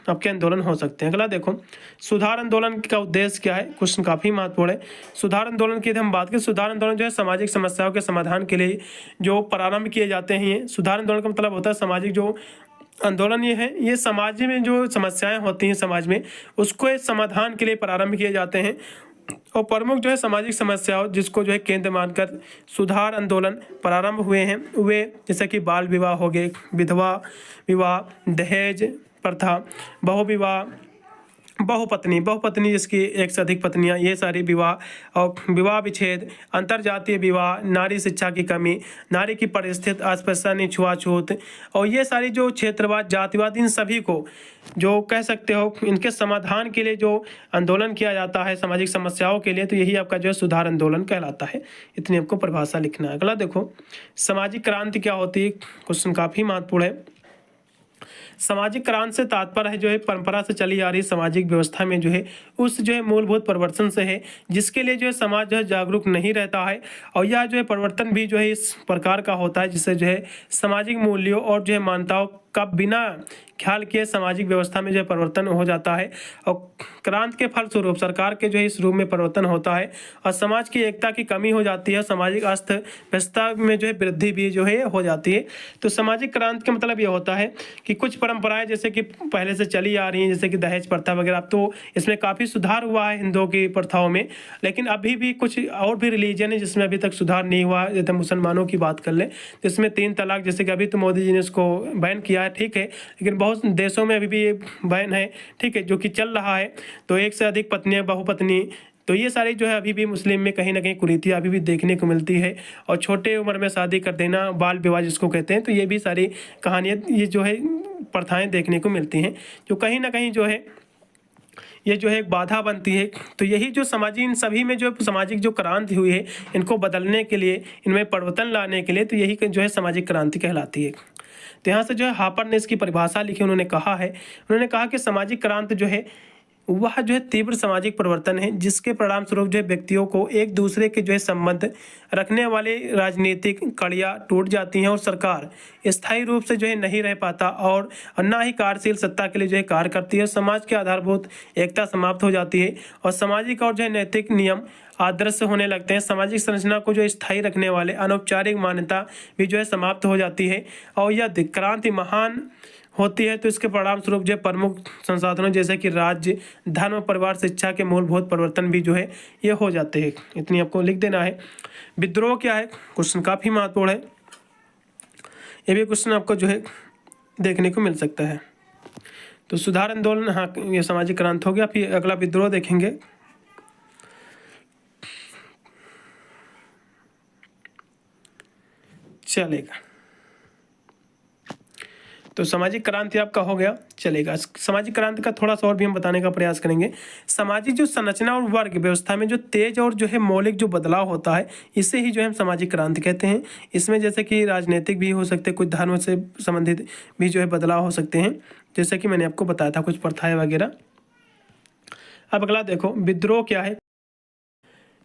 आपके आंदोलन हो सकते हैं। अगला देखो, सुधार आंदोलन का उद्देश्य क्या है? क्वेश्चन काफी महत्वपूर्ण है। सुधार आंदोलन की यदि हम बात करें, सुधार आंदोलन जो है सामाजिक समस्याओं के समाधान के लिए जो प्रारंभ किए जाते हैं। ये सुधार आंदोलन का मतलब होता है सामाजिक जो आंदोलन ये है, ये समाज में जो समस्याएं होती हैं समाज में, उसको एक समाधान के लिए प्रारंभ किए जाते हैं। और प्रमुख जो है सामाजिक समस्याओं जिसको जो है केंद्र मानकर सुधार आंदोलन प्रारंभ हुए हैं, वे जैसे कि बाल विवाह हो गए, विधवा विवाह, दहेज प्रथा, बहुपत्नी जिसकी एक से अधिक पत्नियां, ये सारी विवाह और विवाह विच्छेद, अंतरजातीय विवाह, नारी शिक्षा की कमी, नारी की परिस्थिति, अस्पृश्यता, छुआछूत और ये सारी जो क्षेत्रवाद, जातिवाद, इन सभी को जो कह सकते हो इनके समाधान के लिए जो आंदोलन किया जाता है सामाजिक समस्याओं के लिए, तो यही आपका जो है सुधार आंदोलन कहलाता है। इतनी आपको परिभाषा लिखना है। अगला देखो, सामाजिक क्रांति क्या होती है? क्वेश्चन काफी महत्वपूर्ण है। सामाजिक क्रांति से तात्पर्य है जो है परंपरा से चली आ रही सामाजिक व्यवस्था में जो है उस जो है मूलभूत परिवर्तन से है, जिसके लिए जो है समाज जो है जागरूक नहीं रहता है। और यह जो है परिवर्तन भी जो है इस प्रकार का होता है जिससे जो है सामाजिक मूल्यों और जो है मान्यताओं का बिना ख्याल किए सामाजिक व्यवस्था में जो है परिवर्तन हो जाता है। और क्रांति के फलस्वरूप सरकार के जो है इस रूप में परिवर्तन होता है और समाज की एकता की कमी हो जाती है, सामाजिक अस्त व्यवस्था में जो है वृद्धि भी जो है हो जाती है। तो सामाजिक क्रांति का मतलब ये होता है कि कुछ परंपराएं जैसे कि पहले से चली आ रही हैं, जैसे कि दहेज प्रथा वगैरह, तो इसमें काफ़ी सुधार हुआ है हिंदुओं की प्रथाओं में, लेकिन अभी भी कुछ और भी रिलीजन है जिसमें अभी तक सुधार नहीं हुआ है। जैसे मुसलमानों की बात कर लें तो इसमें 3 तलाक, जैसे कि अभी तो मोदी जी ने इसको बैन किया है, ठीक है, लेकिन बहुत देशों में अभी भी ये बैन है, ठीक है, जो कि चल रहा है। तो एक से अधिक पत्नियां, बहुपत्नी, तो ये सारी जो है अभी भी मुस्लिम में कहीं ना कहीं कुरीतियाँ अभी भी देखने को मिलती है। और छोटे उम्र में शादी कर देना, बाल विवाह जिसको कहते हैं, तो ये भी सारी कहानियाँ, ये जो है प्रथाएं देखने को मिलती हैं, जो कहीं ना कहीं जो है ये जो है एक बाधा बनती है। तो यही जो सामाजिक, इन सभी में जो सामाजिक जो क्रांति हुई है, इनको बदलने के लिए, इनमें परिवर्तन लाने के लिए, तो यही जो है सामाजिक क्रांति कहलाती है। तो यहाँ से जो है हापर ने इसकी परिभाषा लिखी, उन्होंने कहा कि सामाजिक क्रांति जो है वह जो है तीव्र सामाजिक परिवर्तन है जिसके परिणाम स्वरूप जो है व्यक्तियों को एक दूसरे के जो है संबंध रखने वाले राजनीतिक कड़ियाँ टूट जाती हैं और सरकार स्थायी रूप से जो है नहीं रह पाता और ना ही कार्यशील सत्ता के लिए जो है कार्य करती है। समाज की आधारभूत एकता समाप्त हो जाती है और सामाजिक और जो है नैतिक नियम आदर्श होने लगते हैं। सामाजिक संरचना को जो स्थायी रखने वाले अनौपचारिक मान्यता भी जो है समाप्त हो जाती है और यह क्रांति महान होती है। तो इसके परिणाम स्वरूप जो प्रमुख संसाधनों जैसे कि राज्य, धर्म, परिवार, शिक्षा के मूलभूत परिवर्तन भी जो है ये हो जाते हैं। इतनी आपको लिख देना है। विद्रोह क्या है? क्वेश्चन काफ़ी महत्वपूर्ण है, ये भी क्वेश्चन आपको जो है देखने को मिल सकता है। तो सुधार आंदोलन, हाँ, ये सामाजिक क्रांति हो गया। फिर अगला विद्रोह देखेंगे। चलेगा, तो सामाजिक क्रांति आपका हो गया, चलेगा। सामाजिक क्रांति का थोड़ा सा और भी हम बताने का प्रयास करेंगे। सामाजिक जो संरचना और वर्ग व्यवस्था में जो तेज और जो है मौलिक जो बदलाव होता है, इसे ही जो है हम सामाजिक क्रांति कहते हैं। इसमें जैसे कि राजनीतिक भी हो सकते हैं, कुछ धर्म से संबंधित भी जो है बदलाव हो सकते हैं, जैसे कि मैंने आपको बताया था, कुछ प्रथाएं वगैरह। अब अगला देखो, विद्रोह क्या है?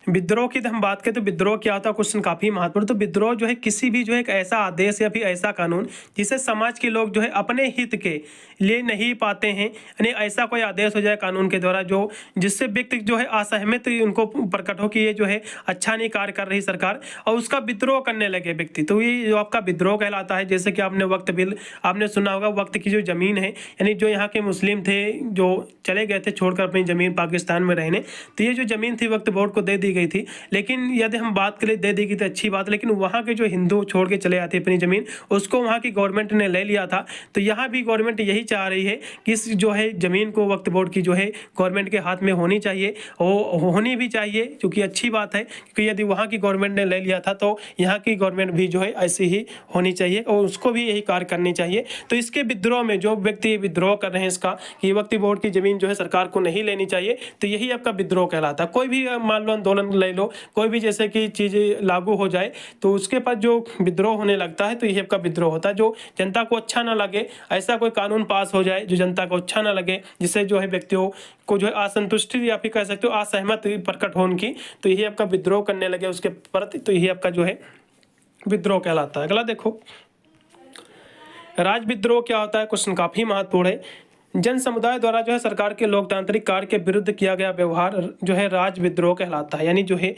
विद्रोह की हम बात करें तो विद्रोह क्या होता है? क्वेश्चन काफी महत्वपूर्ण। तो विद्रोह जो है किसी भी जो है एक ऐसा आदेश या फिर ऐसा कानून जिसे समाज के लोग जो है अपने हित के लिए नहीं पाते हैं, यानी ऐसा कोई आदेश हो जाए कानून के द्वारा जो जिससे व्यक्ति जो है असहमत उनको प्रकट हो कि ये जो है अच्छा नहीं कार्य कर रही सरकार, और उसका विद्रोह करने लगे व्यक्ति, तो ये जो आपका विद्रोह कहलाता है। जैसे कि आपने वक्त बिल आपने सुना होगा, वक्त की जो जमीन है, यानी जो यहाँ के मुस्लिम थे जो चले गए थे छोड़कर अपनी जमीन पाकिस्तान में रहने, तो ये जो जमीन थी वक्त बोर्ड को दे दी गई थी। लेकिन यदि हम बात करें दे दी गई तो अच्छी बात, लेकिन वहाँ के जो हिंदू छोड़ के चले आते अपनी जमीन, उसको वहाँ की गवर्नमेंट ने ले लिया था। तो यहाँ भी गवर्नमेंट यही चाह रही है कि इस जो है जमीन को वक्त बोर्ड की जो है गवर्नमेंट के हाथ में होनी चाहिए, और होनी भी चाहिए, क्योंकि अच्छी बात है। क्योंकि यदि वहाँ की गवर्नमेंट ने ले लिया था तो यहाँ की गवर्नमेंट भी जो है ऐसी ही होनी चाहिए और उसको भी यही कार्य करनी चाहिए। तो इसके विद्रोह में जो व्यक्ति विद्रोह कर रहे हैं इसका कि वक्फ बोर्ड की जमीन जो है सरकार को नहीं लेनी चाहिए, तो यही आपका विद्रोह कहलाता है। कोई भी मान लो आंदोलन आंदोलन ले लो, कोई भी जैसे कि चीज़ें लागू हो जाए तो उसके बाद जो विद्रोह होने लगता है तो यही आपका विद्रोह होता है। जो जनता को अच्छा ना लगे, ऐसा कोई कानून पास हो जाए जो जनता को अच्छा ना लगे, जिससे जो है व्यक्तियों को जो है असंतुष्टि या फिर कह सकते हो असहमति प्रकट हो उनकी, तो यही आपका विद्रोह करने लगे उसके प्रति, तो यही आपका जो है विद्रोह कहलाता है। अगला देखो, राज विद्रोह क्या होता है? क्वेश्चन काफी महत्वपूर्ण है। जन समुदाय द्वारा जो है सरकार के लोकतांत्रिक कार्य के विरुद्ध किया गया व्यवहार जो है राज विद्रोह कहलाता है। यानी जो है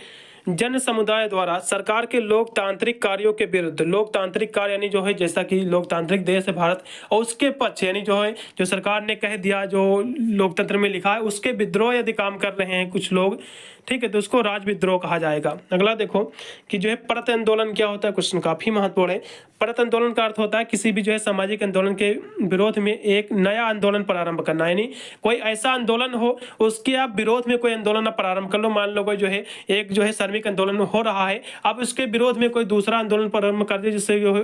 जन समुदाय द्वारा सरकार के लोकतांत्रिक कार्यों के विरुद्ध, लोकतांत्रिक कार्य यानी जो है जैसा कि लोकतांत्रिक देश है भारत, और उसके पक्ष यानी जो है जो सरकार ने कह दिया जो लोकतंत्र में लिखा है उसके विद्रोह यदि काम कर रहे हैं कुछ लोग, ठीक है, तो उसको राज विद्रोह कहा जाएगा। अगला देखो कि जो है परत आंदोलन क्या होता है? क्वेश्चन काफी महत्वपूर्ण है। परत आंदोलन का अर्थ होता है किसी भी जो है सामाजिक आंदोलन के विरोध में एक नया आंदोलन प्रारंभ करना, यानी कोई ऐसा आंदोलन हो उसके आप विरोध में कोई आंदोलन आप प्रारंभ कर लो। मान लो कोई जो है एक जो है श्रमिक आंदोलन हो रहा है, अब उसके विरोध में कोई दूसरा आंदोलन प्रारंभ कर दे जिससे जो है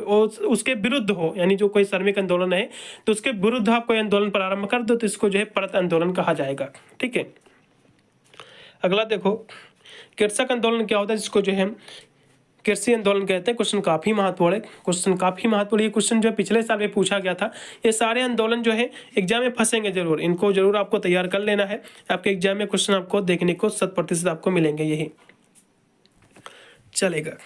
उसके विरुद्ध हो, यानी जो कोई श्रमिक आंदोलन है तो उसके विरुद्ध आप कोई आंदोलन प्रारंभ कर दो तो इसको जो है परत आंदोलन कहा जाएगा। ठीक है, अगला देखो कृषक आंदोलन क्या होता है, जिसको जो है कृषि आंदोलन कहते हैं। क्वेश्चन काफी महत्वपूर्ण है, क्वेश्चन काफी महत्वपूर्ण। ये क्वेश्चन जो पिछले साल में पूछा गया था। ये सारे आंदोलन जो है एग्जाम में फंसेंगे जरूर, इनको जरूर आपको तैयार कर लेना है। आपके एग्जाम में क्वेश्चन आपको देखने को 100% आपको मिलेंगे, यही चलेगा।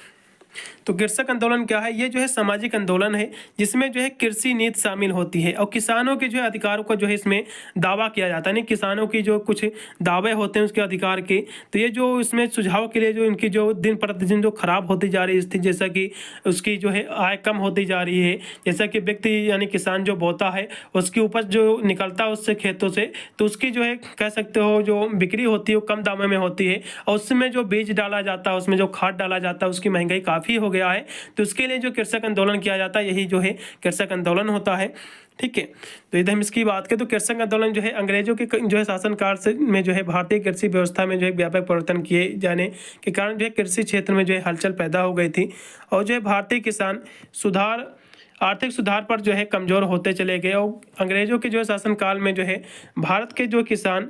तो कृषक आंदोलन क्या है? ये जो है सामाजिक आंदोलन है जिसमें जो है कृषि नीति शामिल होती है और किसानों के जो है अधिकारों को जो है इसमें दावा किया जाता है। नहीं, किसानों की जो कुछ दावे होते हैं उसके अधिकार के, तो ये जो इसमें सुझाव के लिए जो इनकी जो दिन प्रतिदिन जो खराब होती जा रही है स्थिति, जैसा कि उसकी जो है आय कम होती जा रही है, जैसा कि व्यक्ति यानी किसान जो बोता है उसकी उपज जो निकलता है उससे खेतों से, तो उसकी जो है कह सकते हो जो बिक्री होती है वो कम दामों में होती है और उसमें जो बीज डाला जाता है, उसमें जो खाद डाला जाता है, उसकी महंगाई काफ़ी हो गया है। तो उसके लिए जो कृषक आंदोलन किया जाता है यही जो है कृषक आंदोलन होता है। ठीक है, तो यदि हम इसकी बात करें तो कृषक आंदोलन जो है अंग्रेजों के जो है शासनकाल से में जो है भारतीय कृषि व्यवस्था में जो है व्यापक परिवर्तन किए जाने के कारण जो है कृषि क्षेत्र में जो है हलचल पैदा हो गई थी और जो है भारतीय किसान सुधार आर्थिक सुधार पर जो है कमज़ोर होते चले गए और अंग्रेजों के जो है शासनकाल में जो है भारत के जो किसान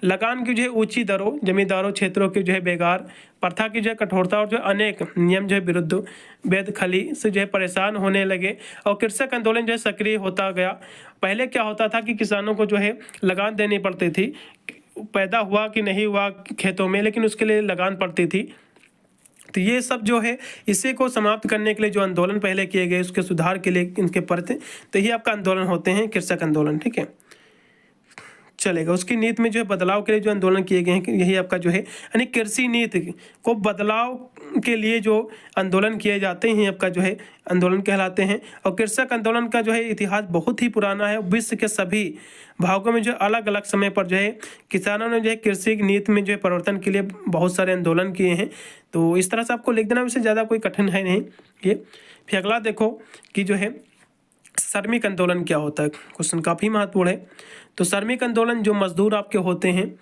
लगान की जो है ऊंची दरों, जमींदारों क्षेत्रों की जो है बेगार प्रथा की जो है कठोरता और जो अनेक नियम जो है विरुद्ध बेदखली से जो है परेशान होने लगे और कृषक आंदोलन जो है सक्रिय होता गया। पहले क्या होता था कि किसानों को जो है लगान देनी पड़ती थी, पैदा हुआ कि नहीं हुआ खेतों में, लेकिन उसके लिए लगान पड़ती थी। तो ये सब जो है इसी को समाप्त करने के लिए जो आंदोलन पहले किए गए उसके सुधार के लिए इनके प्रति, तो ये आपका आंदोलन होते हैं कृषक आंदोलन। ठीक है, चलेगा। उसकी नीति में जो है बदलाव के लिए जो आंदोलन किए गए हैं यही आपका जो है यानी कृषि नीति को बदलाव के लिए जो आंदोलन किए जाते हैं आपका जो है आंदोलन कहलाते हैं। और कृषक आंदोलन का जो है इतिहास बहुत ही पुराना है। विश्व के सभी भागों में जो अलग अलग समय पर जो है किसानों ने जो है कृषि नीति में जो है परिवर्तन के लिए बहुत सारे आंदोलन किए हैं। तो इस तरह से आपको लिख देना, उससे ज़्यादा कोई कठिन है नहीं ये। फिर अगला देखो कि जो है श्रमिक आंदोलन क्या होता है। क्वेश्चन काफ़ी महत्वपूर्ण है। तो श्रमिक आंदोलन जो मजदूर आपके होते हैं,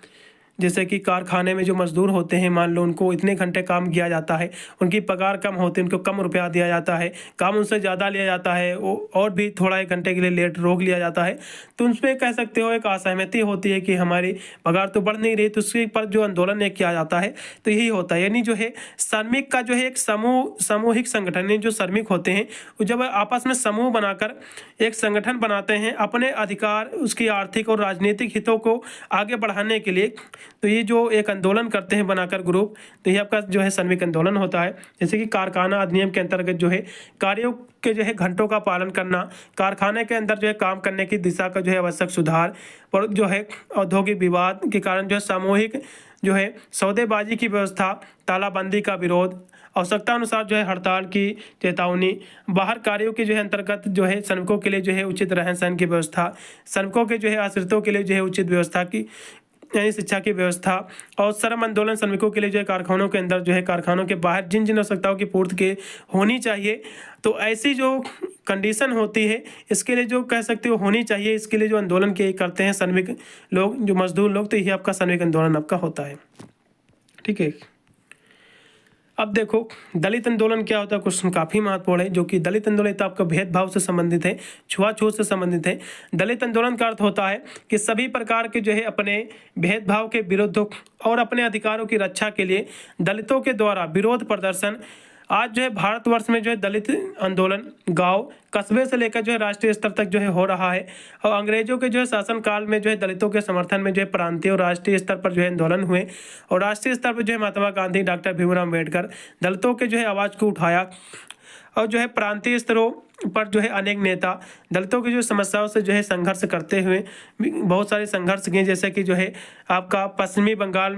जैसे कि कारखाने में जो मजदूर होते हैं, मान लो उनको इतने घंटे काम किया जाता है, उनकी पगार कम होती है, उनको कम रुपया दिया जाता है, काम उनसे ज़्यादा लिया जाता है और भी थोड़ा एक घंटे के लिए लेट रोक लिया जाता है, तो उन पर कह सकते हो एक असहमति होती है कि हमारी पगार तो बढ़ नहीं रही, तो उसके पर जो आंदोलन एक किया जाता है तो यही होता है। यानी जो है श्रमिक का जो है एक सामूहिक संगठन, जो श्रमिक होते हैं वो जब आपस में समूह बनाकर एक संगठन बनाते हैं अपने अधिकार, उसकी आर्थिक और राजनीतिक हितों को आगे बढ़ाने के लिए, तो ये जो एक आंदोलन करते हैं बनाकर ग्रुप, तो ये आपका जो है श्रमिक आंदोलन होता है। जैसे कि कारखाना अधिनियम के अंतर्गत जो है कार्यों के जो है घंटों का पालन करना, कारखाने के अंदर जो है काम करने की दिशा का जो है आवश्यक सुधार, और जो है औद्योगिक विवाद के कारण जो है सामूहिक जो है सौदेबाजी की व्यवस्था, तालाबंदी का विरोध, आवश्यकता अनुसार जो है हड़ताल की चेतावनी, बाहर कार्यों के जो है अंतर्गत जो है श्रमिकों के लिए जो है उचित रहन सहन की व्यवस्था, श्रमिकों के जो है आश्रितों के लिए जो है उचित व्यवस्था की यानी शिक्षा की व्यवस्था, और श्रम आंदोलन श्रमिकों के लिए जो है कारखानों के अंदर जो है कारखानों के बाहर जिन जिन आवश्यकताओं की पूर्ति के होनी चाहिए, तो ऐसी जो कंडीशन होती है इसके लिए जो कह सकते हो होनी चाहिए, इसके लिए जो आंदोलन किए करते हैं श्रमिक लोग, जो मजदूर लोग, तो यही आपका श्रमिक आंदोलन आपका होता है। ठीक है, अब देखो दलित आंदोलन क्या होता है, क्वेश्चन काफ़ी महत्वपूर्ण है, जो कि दलित आंदोलन तो आपका भेदभाव से संबंधित है, छुआछूत से संबंधित है। दलित आंदोलन का अर्थ होता है कि सभी प्रकार के जो है अपने भेदभाव के विरुद्ध और अपने अधिकारों की रक्षा के लिए दलितों के द्वारा विरोध प्रदर्शन। आज जो है भारतवर्ष में जो है दलित आंदोलन गांव कस्बे से लेकर जो है राष्ट्रीय स्तर तक जो है हो रहा है। और अंग्रेजों के जो है शासन काल में जो है दलितों के समर्थन में जो है प्रांतीय और राष्ट्रीय स्तर पर जो है आंदोलन हुए। और राष्ट्रीय स्तर पर जो है महात्मा गांधी, डॉक्टर भीमराव अम्बेडकर दलितों के जो है आवाज़ को उठाया। और जो है प्रांतीय स्तरों पर जो है अनेक नेता दलितों की जो समस्याओं से जो है संघर्ष करते हुए बहुत सारे संघर्ष किए, जैसे कि जो है आपका पश्चिम बंगाल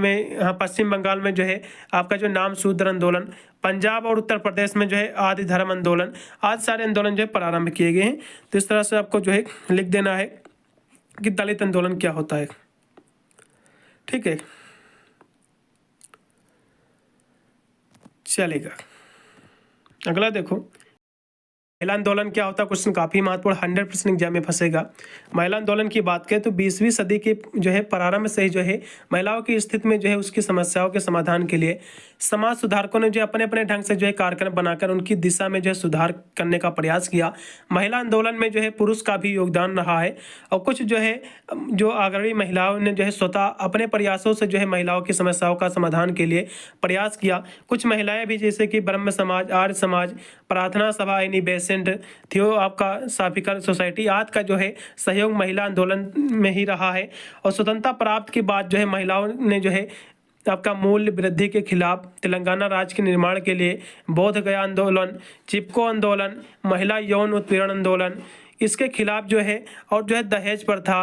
में जो है आपका जो नाम शूद्र आंदोलन, पंजाब और उत्तर प्रदेश में जो है आदि धर्म आंदोलन, आज सारे आंदोलन जो है प्रारंभ किए गए हैं। तो इस तरह से आपको जो है लिख देना है कि दलित आंदोलन क्या होता है। ठीक है, चलेगा। अगला देखो महिला आंदोलन क्या होता है, क्वेश्चन काफ़ी महत्वपूर्ण, 100% एग्जाम में फंसेगा। महिला आंदोलन की बात करें तो 20वीं सदी के जो है प्रारंभ से ही जो है महिलाओं की स्थिति में जो है उसकी समस्याओं के समाधान के लिए समाज सुधारकों ने जो अपने अपने ढंग से जो है कार्यक्रम बनाकर उनकी दिशा में जो है सुधार करने का प्रयास किया। महिला आंदोलन में जो है पुरुष का भी योगदान रहा है और कुछ जो है जो अग्रणी महिलाओं ने जो है स्वतः अपने प्रयासों से जो है महिलाओं की समस्याओं का समाधान के लिए प्रयास किया। कुछ महिलाएं भी जैसे कि ब्रह्म समाज, आर्य समाज, प्रार्थना सभा, यानी बेसेंट थियो आपका साफिकर सोसाइटी आदि का जो है सहयोग महिला आंदोलन में ही रहा है। और स्वतंत्रता प्राप्त के बाद जो है महिलाओं ने जो है आपका मूल्य वृद्धि के खिलाफ तेलंगाना राज्य के निर्माण के लिए बोध गया आंदोलन, चिपको आंदोलन, महिला यौन उत्पीड़न आंदोलन, इसके खिलाफ जो है और जो है दहेज प्रथा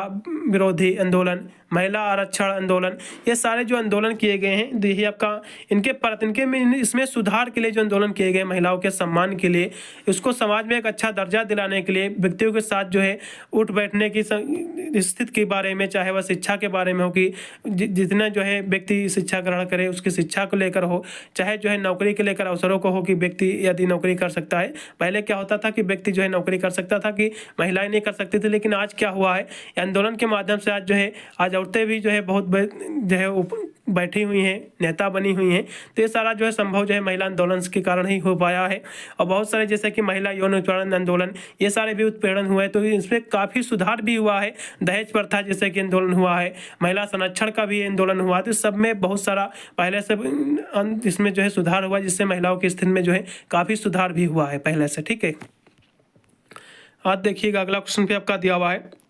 विरोधी आंदोलन, महिला आरक्षण आंदोलन, ये सारे जो आंदोलन किए गए हैं देखिए आपका इनके में इसमें सुधार के लिए जो आंदोलन किए गए महिलाओं के सम्मान के लिए, उसको समाज में एक अच्छा दर्जा दिलाने के लिए, व्यक्तियों के साथ जो है उठ बैठने की स्थिति के बारे में, चाहे वह शिक्षा के बारे में हो कि जितना जो है व्यक्ति शिक्षा ग्रहण करे उसकी शिक्षा को लेकर हो, चाहे जो है नौकरी के लेकर अवसरों को हो कि व्यक्ति यदि नौकरी कर सकता है। पहले क्या होता था कि व्यक्ति जो है नौकरी कर सकता था कि महिलाएं नहीं कर सकती थी, लेकिन आज क्या हुआ है आंदोलन के माध्यम से आज जो है आज औरतें भी जो है बहुत जो है बैठी हुई हैं, नेता बनी हुई हैं। तो ये सारा जो है संभव जो है महिला आंदोलन के कारण ही हो पाया है। और बहुत सारे जैसे कि महिला यौन उत्पीड़न आंदोलन, ये सारे भी उत्पीड़न हुए तो इसमें काफ़ी सुधार भी हुआ है। दहेज प्रथा जैसे कि आंदोलन हुआ है, महिला संरक्षण का भी आंदोलन हुआ, तो सब में बहुत सारा पहले से इसमें जो है सुधार हुआ, जिससे महिलाओं की स्थिति में जो है काफ़ी सुधार भी हुआ है पहले से। ठीक है, आज देखिएगा अगला क्वेश्चन पे आपका दिया हुआ है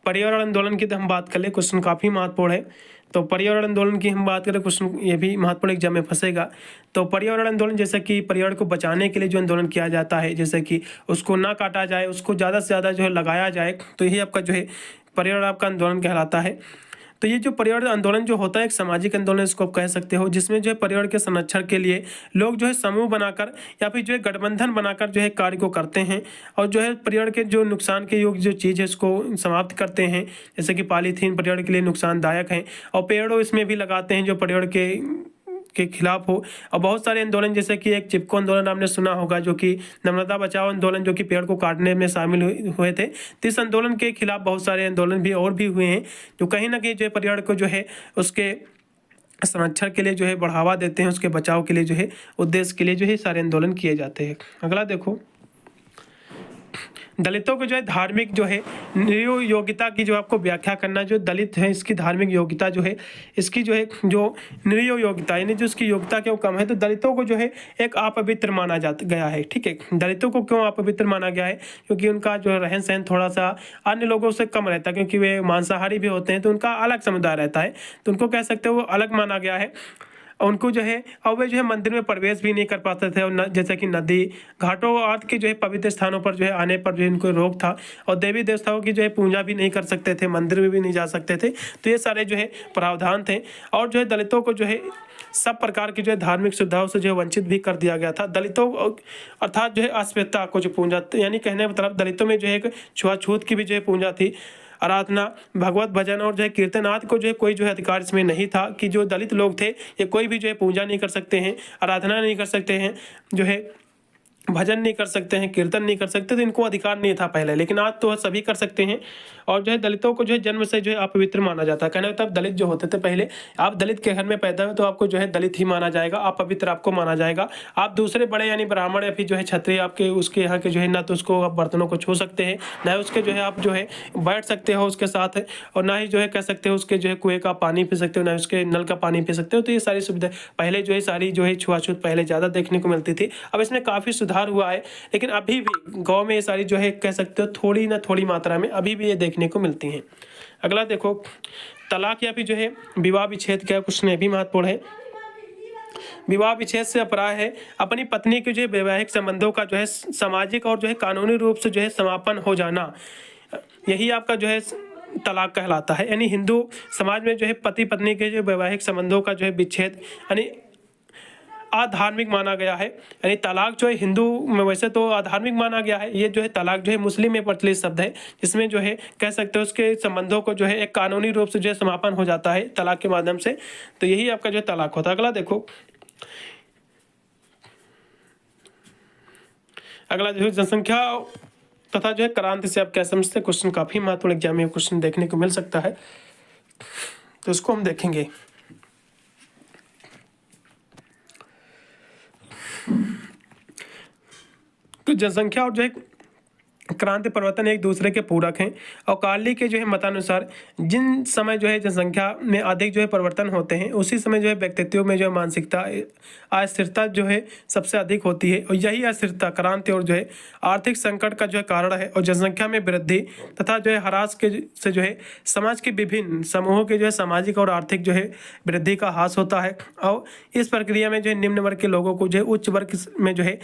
पर्यावरण आंदोलन की। तो हम बात कर ले, क्वेश्चन काफ़ी महत्वपूर्ण है। तो पर्यावरण आंदोलन की हम बात करें, क्वेश्चन ये भी महत्वपूर्ण एग्जाम में फंसेगा। तो पर्यावरण आंदोलन जैसे कि पर्यावरण को बचाने के लिए जो आंदोलन किया जाता है, जैसे कि उसको ना काटा जाए, उसको ज़्यादा से ज़्यादा जो है लगाया जाए, तो यही आपका जो है पर्यावरण आपका आंदोलन कहलाता है। तो ये जो पर्यावरण आंदोलन जो होता है एक सामाजिक आंदोलन इसको आप कह सकते हो, जिसमें जो है पर्यावरण के संरक्षण के लिए लोग जो है समूह बनाकर या फिर जो है गठबंधन बनाकर जो है कार्य को करते हैं और जो है पर्यावरण के जो नुकसान के योग्य जो चीज़ है इसको समाप्त करते हैं। जैसे कि पॉलीथीन पर्यावरण के लिए नुकसानदायक है और पेड़ों इसमें भी लगाते हैं जो पर्यावरण के खिलाफ हो। और बहुत सारे आंदोलन जैसे कि एक चिपको आंदोलन आपने सुना होगा, जो कि नर्मदा बचाओ आंदोलन, जो कि पेड़ को काटने में शामिल हुए थे। तो इस आंदोलन के खिलाफ बहुत सारे आंदोलन भी और भी हुए हैं, जो कहीं ना कहीं जो है पर्यावरण को जो है उसके संरक्षण के लिए जो है बढ़ावा देते हैं, उसके बचाव के लिए जो है उद्देश्य के लिए जो है सारे आंदोलन किए जाते हैं। अगला देखो दलितों को जो है धार्मिक जो है योग्यता की जो आपको व्याख्या करना, जो दलित है इसकी धार्मिक योग्यता जो है इसकी जो है जो निरीह योग्यता यानी जो उसकी योग्यता क्यों कम है, तो दलितों को जो है एक अपवित्र माना गया है। ठीक है, दलितों को क्यों अपवित्र माना गया है, क्योंकि उनका जो रहन सहन थोड़ा सा अन्य लोगों से कम रहता है, क्योंकि वे मांसाहारी भी होते हैं, तो उनका अलग समुदाय रहता है, तो उनको कह सकते हो वो अलग माना गया है। उनको जो है और वे जो है मंदिर में प्रवेश भी नहीं कर पाते थे, और जैसे कि नदी घाटों आदि के जो है पवित्र स्थानों पर जो है आने पर जो इनको रोक था, और देवी देवताओं की जो है पूजा भी नहीं कर सकते थे, मंदिर में भी नहीं जा सकते थे। तो ये सारे जो है प्रावधान थे। और जो है दलितों को जो है सब प्रकार की जो है धार्मिक सुविधाओं से जो है वंचित भी कर दिया गया था। दलितों अर्थात जो है अस्पृश्यता को जो पूजा, यानी कहने मतलब दलितों में जो है एक छुआछूत की भी जो है पूजा थी, आराधना, भगवत भजन और जो है कीर्तन आदि को जो है कोई जो है अधिकार इसमें नहीं था, कि जो दलित लोग थे ये कोई भी जो है पूजा नहीं कर सकते हैं, आराधना नहीं कर सकते हैं, जो है भजन नहीं कर सकते हैं, कीर्तन नहीं कर सकते, तो इनको अधिकार नहीं था पहले, लेकिन आज तो सभी कर सकते हैं। और जो है दलितों को जो है जन्म से जो है अपवित्र माना जाता है। कहने मतलब दलित जो होते थे पहले, आप दलित के घर में पैदा हुए तो आपको जो है दलित ही माना जाएगा, आप पवित्र आपको माना जाएगा। आप दूसरे बड़े यानी ब्राह्मण या फिर जो है क्षत्रिय आपके उसके यहाँ के जो है ना तो उसको आप बर्तनों को छू सकते हैं, ना ही उसके जो है आप जो है बैठ सकते हो उसके साथ, और ना ही जो है कह सकते हो उसके जो है कुएं का पानी पी सकते हो, ना ही उसके नल का पानी पी सकते हो। तो ये सारी सुविधा पहले जो है सारी जो है छुआछूत पहले ज़्यादा देखने को मिलती थी। अब इसमें काफ़ी सुधार हुआ है, लेकिन अभी भी गांव में ये सारी जो है कह सकते हो थोड़ी ना थोड़ी मात्रा में अभी भी ये देखने को मिलती हैं। अगला देखो, तलाक या फिर जो है विवाह विच्छेद का क्वेश्चन भी महत्वपूर्ण है। विवाह विच्छेद से अपराध है अपनी पत्नी के जो है वैवाहिक संबंधों का जो है सामाजिक और जो है कानूनी रूप से जो है समापन हो जाना, यही आपका जो है तलाक कहलाता है। यानी हिंदू समाज में जो है पति पत्नी के जो वैवाहिक संबंधों का जो है विच्छेद यानी अधार्मिक माना गया है। यानी तलाक जो है हिंदू में वैसे तो अधार्मिक माना गया है, ये जो है तलाक जो है मुस्लिम में प्रचलित शब्द है, जिसमें जो है कह सकते हो उसके संबंधों को जो है एक कानूनी रूप से जो है समापन हो जाता है तलाक के माध्यम से। तो यही आपका जो है तलाक होता है। अगला देखो, अगला जो है जनसंख्या तथा जो है क्रांति से आप क्या समझते हैं, क्वेश्चन काफी महत्वपूर्ण एग्जाम में क्वेश्चन देखने को मिल सकता है, तो इसको हम देखेंगे। तो जनसंख्या और जो है क्रांति परिवर्तन एक दूसरे के पूरक हैं, और कार्ली के जो है मतानुसार जिन समय जो है जनसंख्या में अधिक जो है परिवर्तन होते हैं उसी समय जो है व्यक्तित्व में जो है मानसिकता अस्थिरता जो है सबसे अधिक होती है, और यही अस्थिरता क्रांति और जो है आर्थिक संकट का जो है कारण है। और जनसंख्या में वृद्धि तथा जो है ह्रास के से जो है समाज के विभिन्न समूहों के जो है सामाजिक और आर्थिक जो है वृद्धि का ह्रास होता है, और इस प्रक्रिया में जो है निम्न वर्ग के लोगों को जो है उच्च वर्ग में जो है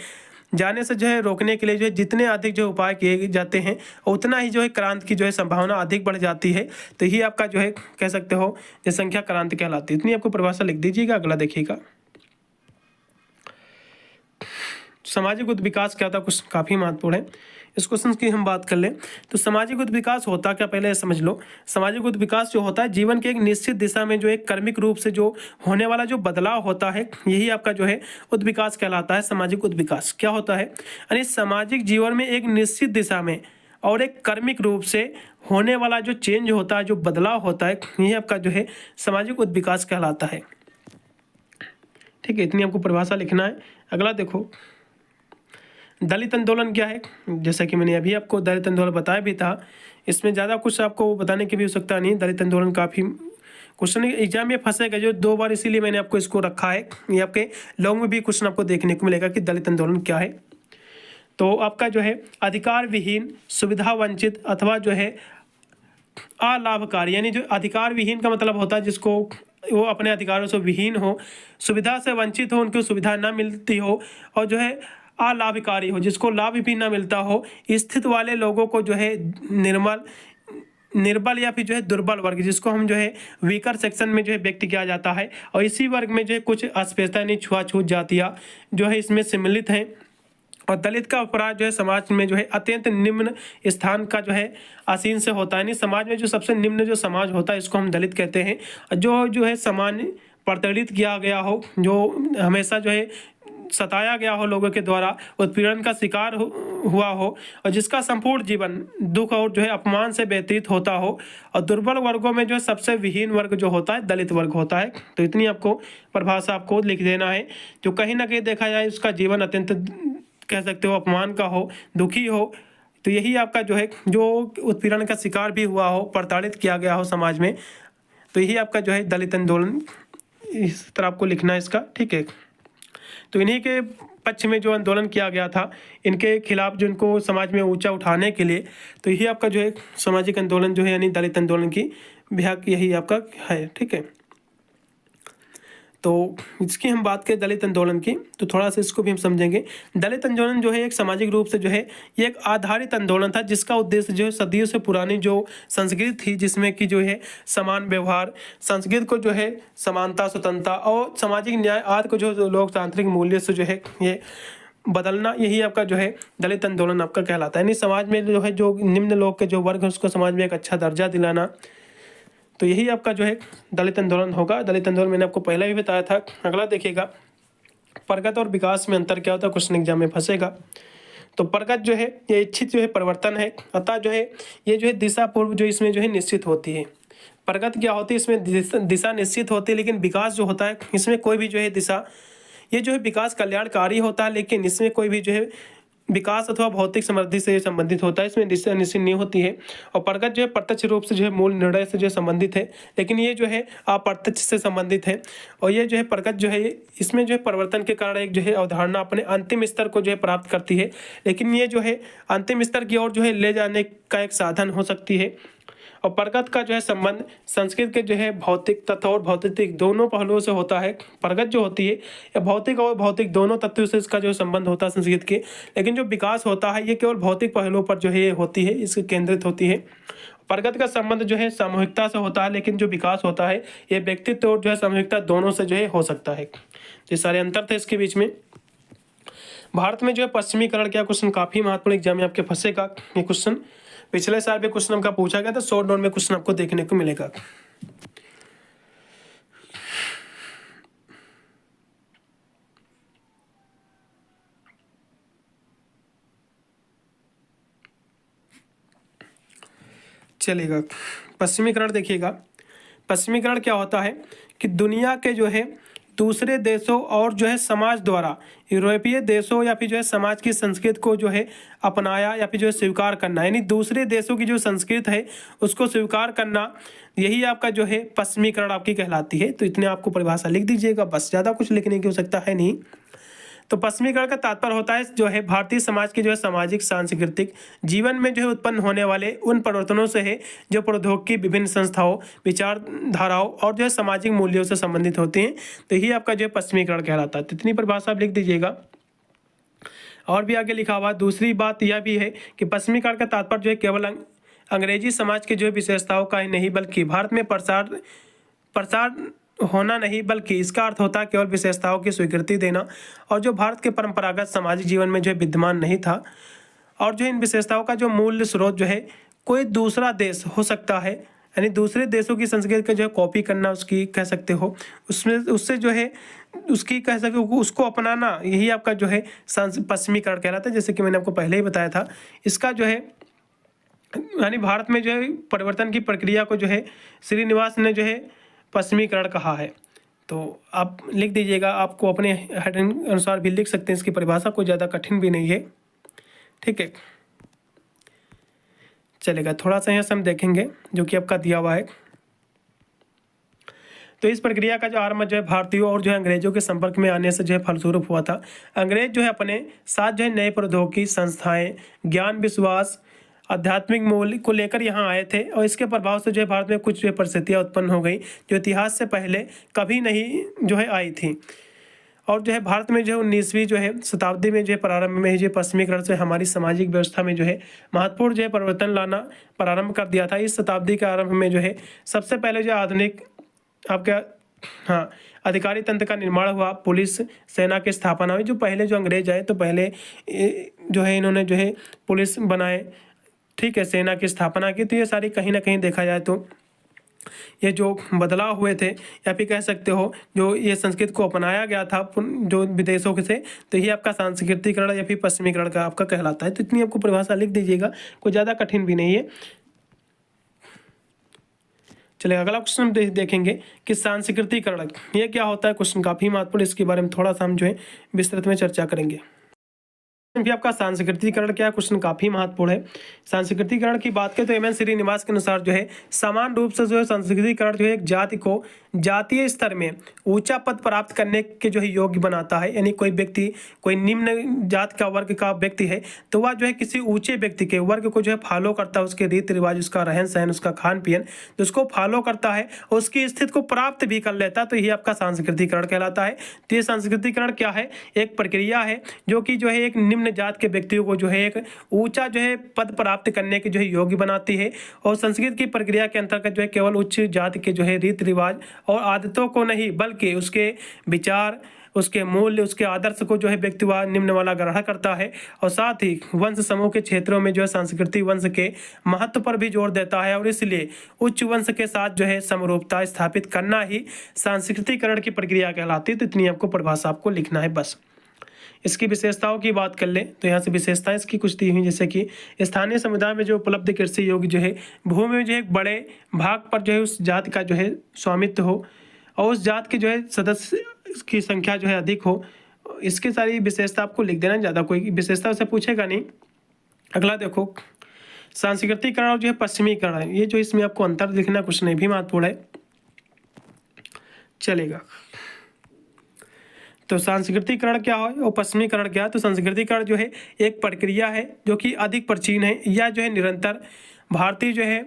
जाने से जो है रोकने के लिए जो है जितने अधिक जो उपाय किए जाते हैं उतना ही जो है क्रांति की जो है संभावना अधिक बढ़ जाती है। तो यही आपका जो है कह सकते हो जनसंख्या क्रांति कहलाती है। इतनी आपको परिभाषा लिख दीजिएगा। अगला देखिएगा, सामाजिक विकास क्या होता है, कुछ काफ़ी महत्वपूर्ण है। इस क्वेश्चन की हम बात कर लें तो सामाजिक विकास होता क्या, पहले समझ लो। सामाजिक विकास जो होता है जीवन के एक निश्चित दिशा में जो एक कर्मिक रूप से जो होने वाला जो बदलाव होता है, यही आपका जो है विकास कहलाता है। सामाजिक विकास क्या होता है, यानी सामाजिक जीवन में एक निश्चित दिशा में और एक कर्मिक रूप से होने वाला जो चेंज होता है, जो बदलाव होता है, यही आपका जो है सामाजिक विकास कहलाता है। ठीक है, इतनी आपको परिभाषा लिखना है। अगला देखो, दलित आंदोलन क्या है। जैसा कि मैंने अभी आपको दलित आंदोलन बताया भी था, इसमें ज़्यादा कुछ आपको बताने की भी आवश्यकता नहीं। दलित आंदोलन काफ़ी क्वेश्चन एग्जाम में फंसेगा जो 2 बार, इसीलिए मैंने आपको इसको रखा है। ये आपके लॉन्ग में भी क्वेश्चन आपको देखने को मिलेगा कि दलित आंदोलन क्या है। तो आपका जो है अधिकार विहीन, सुविधा वंचित अथवा जो है अलाभकारी, यानी जो अधिकार विहीन का मतलब होता है जिसको वो अपने अधिकारों से विहीन हो, सुविधा से वंचित हो, उनको सुविधा ना मिलती हो, और जो है अलाभकारी हो, जिसको लाभ भी ना मिलता हो, स्थित वाले लोगों को जो है निर्बल या फिर जो है दुर्बल वर्ग, जिसको हम जो है वीकर सेक्शन में जो है व्यक्त किया जाता है, और इसी वर्ग में जो है कुछ अस्पृश्यता यानी छुआछूत जातियाँ जो है इसमें सम्मिलित हैं। और दलित का अपराध जो है समाज में जो है अत्यंत निम्न स्थान का जो है आसीन से होता है। यानी समाज में जो सबसे निम्न जो समाज होता है इसको हम दलित कहते हैं। जो है सामान्य प्रताड़ित किया गया हो, जो हमेशा जो है सताया गया हो, लोगों के द्वारा उत्पीड़न का शिकार हुआ हो, और जिसका संपूर्ण जीवन दुख और जो है अपमान से व्यतीत होता हो, और दुर्बल वर्गों में जो है सबसे विहीन वर्ग जो होता है दलित वर्ग होता है। तो इतनी आपको परिभाषा आपको लिख देना है। जो कहीं ना कहीं देखा जाए उसका जीवन अत्यंत कह सकते हो अपमान का हो, दुखी हो, तो यही आपका जो है जो उत्पीड़न का शिकार भी हुआ हो, प्रताड़ित किया गया हो समाज में, तो यही आपका जो है दलित आंदोलन, इस तरह आपको लिखना है इसका। ठीक है, तो इन्हीं के पक्ष में जो आंदोलन किया गया था, इनके खिलाफ जो इनको समाज में ऊंचा उठाने के लिए, तो यही आपका जो है सामाजिक आंदोलन जो है यानी दलित आंदोलन की भाग यही आपका है। ठीक है, तो इसकी हम बात करें दलित आंदोलन की, तो थोड़ा सा इसको भी हम समझेंगे। दलित आंदोलन जो है एक सामाजिक रूप से जो है ये एक आधारित आंदोलन था, जिसका उद्देश्य जो है सदियों से पुरानी जो संस्कृति थी, जिसमें कि जो है समान व्यवहार, संस्कृति को जो है समानता, स्वतंत्रता और सामाजिक न्याय आदि को जो लोकतांत्रिक मूल्य से जो है ये बदलना, यही आपका जो है दलित आंदोलन आपका कहलाता है। यानी समाज में जो है जो निम्न लोग के जो वर्ग है उसको समाज में एक अच्छा दर्जा दिलाना, तो यही आपका जो है दलित आंदोलन होगा। दलित आंदोलन मैंने आपको पहले भी बताया था। अगला देखिएगा, प्रगति और विकास में अंतर क्या होता है, क्वेश्चन एग्जाम में फंसेगा। तो प्रगति जो है ये इच्छित जो है परिवर्तन है, अतः जो है ये जो है दिशा पूर्व जो इसमें जो है निश्चित होती है। प्रगति क्या होती है, इसमें दिशा निश्चित होती है, लेकिन विकास जो होता है इसमें कोई भी जो है दिशा, ये जो है विकास कल्याणकारी होता है, लेकिन इसमें कोई भी जो है विकास अथवा भौतिक समृद्धि से संबंधित होता है, इसमें दिशा निश्चित नहीं होती है। और प्रगति जो है प्रत्यक्ष रूप से जो है मूल निर्णय से जो है संबंधित है, लेकिन ये जो है अप्रत्यक्ष से संबंधित है। और ये जो है प्रगति जो है इसमें जो है परिवर्तन के कारण एक जो है अवधारणा अपने अंतिम स्तर को जो है प्राप्त करती है, लेकिन ये जो है अंतिम स्तर की ओर जो है ले जाने का एक साधन हो सकती है। और प्रगति का जो है संबंध संस्कृत के जो है भौतिक तत्व और भौतिक दोनों पहलुओं से होता है। प्रगति जो होती है या भौतिक और भौतिक दोनों तत्वों से इसका जो संबंध होता है संस्कृत के, लेकिन जो विकास होता है ये केवल भौतिक पहलुओं पर जो है होती है, इसके केंद्रित होती है। प्रगति का संबंध जो है सामूहिकता से होता है, लेकिन जो विकास होता है ये व्यक्तित्व और जो है सामूहिकता दोनों से जो है हो सकता है। ये सारे अंतर थे इसके बीच में। भारत में जो है पश्चिमीकरण क्या, क्वेश्चन काफी महत्वपूर्ण एग्जाम में आपके फंसेगा। ये क्वेश्चन पिछले साल भी क्वेश्चन का पूछा गया था, शॉर्ट नोट में क्वेश्चन आपको देखने को मिलेगा। चलेगा, पश्चिमीकरण देखिएगा। पश्चिमीकरण क्या होता है कि दुनिया के जो है दूसरे देशों और जो है समाज द्वारा यूरोपीय देशों या फिर जो है समाज की संस्कृति को जो है अपनाया या फिर जो है स्वीकार करना, यानी दूसरे देशों की जो संस्कृति है उसको स्वीकार करना, यही आपका जो है पश्चिमीकरण आपकी कहलाती है। तो इतने आपको परिभाषा लिख दीजिएगा, बस ज़्यादा कुछ लिखने की आवश्यकता है नहीं। तो पश्चिमीकरण का तात्पर्य होता है जो है भारतीय समाज के जो है सामाजिक सांस्कृतिक जीवन में जो है उत्पन्न होने वाले उन परिवर्तनों से है जो प्रौद्योगिकी विभिन्न संस्थाओं विचारधाराओं और जो है सामाजिक मूल्यों से संबंधित होते हैं। तो यही आपका जो है पश्चिमीकरण कहलाता है। तो इतनी परिभाषा आप लिख दीजिएगा। और भी आगे लिखा हुआ दूसरी बात यह भी है कि पश्चिमीकरण का तात्पर्य जो है केवल अंग्रेजी समाज के जो है विशेषताओं का ही नहीं बल्कि भारत में प्रसार होना नहीं, बल्कि इसका अर्थ होता है केवल विशेषताओं की स्वीकृति देना और जो भारत के परंपरागत सामाजिक जीवन में जो है विद्यमान नहीं था, और जो इन विशेषताओं का जो मूल स्रोत जो है कोई दूसरा देश हो सकता है, यानी दूसरे देशों की संस्कृति का जो है कॉपी करना उसकी कह सकते हो, उसमें उससे जो है उसकी कह सकते हो उसको अपनाना, यही आपका जो है पश्चिमीकरण कहलाता है। जैसे कि मैंने आपको पहले ही बताया था, इसका जो है यानी भारत में जो है परिवर्तन की प्रक्रिया को जो है श्रीनिवास ने जो है पश्चिमीकरण कहा है। तो आप लिख दीजिएगा, आपको अपने हेडिंग अनुसार भी लिख सकते हैं, इसकी परिभाषा कोई ज़्यादा कठिन भी नहीं है, ठीक है। चलेगा, थोड़ा सा यहाँ से हम देखेंगे जो कि आपका दिया हुआ है। तो इस प्रक्रिया का जो आरंभ जो है भारतीयों और जो है अंग्रेजों के संपर्क में आने से जो है फलस्वरूप हुआ था। अंग्रेज जो है अपने साथ जो है नए प्रौद्योगिकी संस्थाएं, ज्ञान, विश्वास, आध्यात्मिक मूल्य को लेकर यहाँ आए थे, और इसके प्रभाव से जो है भारत में कुछ जो है परिस्थितियाँ उत्पन्न हो गई जो इतिहास से पहले कभी नहीं जो है आई थी। और जो है भारत में जो है 19वीं जो है शताब्दी में जो है प्रारंभ में ही जो पश्चिमीकरण से हमारी सामाजिक व्यवस्था में जो है महत्वपूर्ण जो है परिवर्तन लाना प्रारंभ कर दिया था। इस शताब्दी के आरंभ में जो है सबसे पहले जो आधुनिक आपका अधिकारी तंत्र का निर्माण हुआ, पुलिस सेना की स्थापना हुई। जो पहले जो अंग्रेज आए तो पहले जो है इन्होंने जो है पुलिस बनाए, ठीक है, सेना की स्थापना की। तो ये सारी कहीं ना कहीं देखा जाए तो ये जो बदलाव हुए थे या फिर कह सकते हो जो ये संस्कृति को अपनाया गया था जो विदेशों से, तो ये आपका सांस्कृतिकरण या फिर पश्चिमीकरण का आपका कहलाता है। तो इतनी आपको परिभाषा लिख दीजिएगा, कोई ज़्यादा कठिन भी नहीं है। चलिए अगला क्वेश्चन हम देखेंगे कि सांस्कृतिकरण ये क्या होता है। क्वेश्चन काफ़ी महत्वपूर्ण, इसके बारे में थोड़ा सा हम जो है विस्तृत में चर्चा करेंगे। भी आपका सांस्कृतिकरण क्या है, क्वेश्चन काफी महत्वपूर्ण है। सांस्कृतिकरण की बात करें तो एम एन श्रीनिवास के अनुसार जो है समान रूप से जो है सांस्कृतिकरण जो है एक जाति को जातीय स्तर में ऊंचा पद प्राप्त करने के जो है योग्य बनाता है। यानी कोई व्यक्ति कोई निम्न जात का वर्ग का व्यक्ति है तो वह जो है किसी ऊंचे व्यक्ति के वर्ग को जो है फॉलो करता है, उसके रीति रिवाज, उसका रहन सहन, उसका खान पीन, तो उसको फॉलो करता है, उसकी स्थिति को प्राप्त भी कर लेता है। तो यही आपका सांस्कृतिकरण कहलाता है। तो ये सांस्कृतिकरण क्या है, एक प्रक्रिया है जो कि जो है एक निम्न निम्न जात के व्यक्तियों को जो है एक ऊंचा जो है पद प्राप्त करने के जो है योग्य बनाती है। और संस्कृत की प्रक्रिया के अंतर्गत जो है केवल उच्च जाति के जो है रीति रिवाज और आदतों को नहीं, बल्कि उसके विचार, उसके मूल्य, उसके आदर्श को जो है व्यक्ति व निम्न वाला ग्रहण करता है। और साथ ही वंश समूह के क्षेत्रों में जो है सांस्कृतिक वंश के महत्व पर भी जोर देता है। और इसलिए उच्च वंश के साथ जो है समरूपता स्थापित करना ही सांस्कृतिकरण की प्रक्रिया कहलाती है। तो इतनी आपको परिभाषा आपको लिखना है बस। इसकी विशेषताओं की बात कर लें तो यहाँ से विशेषताएं इसकी कुछ दी हुई, जैसे कि स्थानीय समुदाय में जो उपलब्ध कृषि योग्य जो है भूमि में जो है एक बड़े भाग पर जो है उस जाति का जो है स्वामित्व हो और उस जात के जो है सदस्य की संख्या जो है अधिक हो। इसकी सारी विशेषता आपको लिख देना, ज़्यादा कोई विशेषता उसे पूछेगा नहीं। अगला देखो, सांस्कृतिकरण और जो है पश्चिमीकरण है, ये जो इसमें आपको अंतर लिखना कुछ नहीं भी महत्वपूर्ण है, चलेगा। तो सांस्कृतिकरण क्या है और पश्चिमीकरण क्या है? तो सांस्कृतिकरण जो है एक प्रक्रिया है जो कि अधिक प्राचीन है या जो है निरंतर भारतीय जो है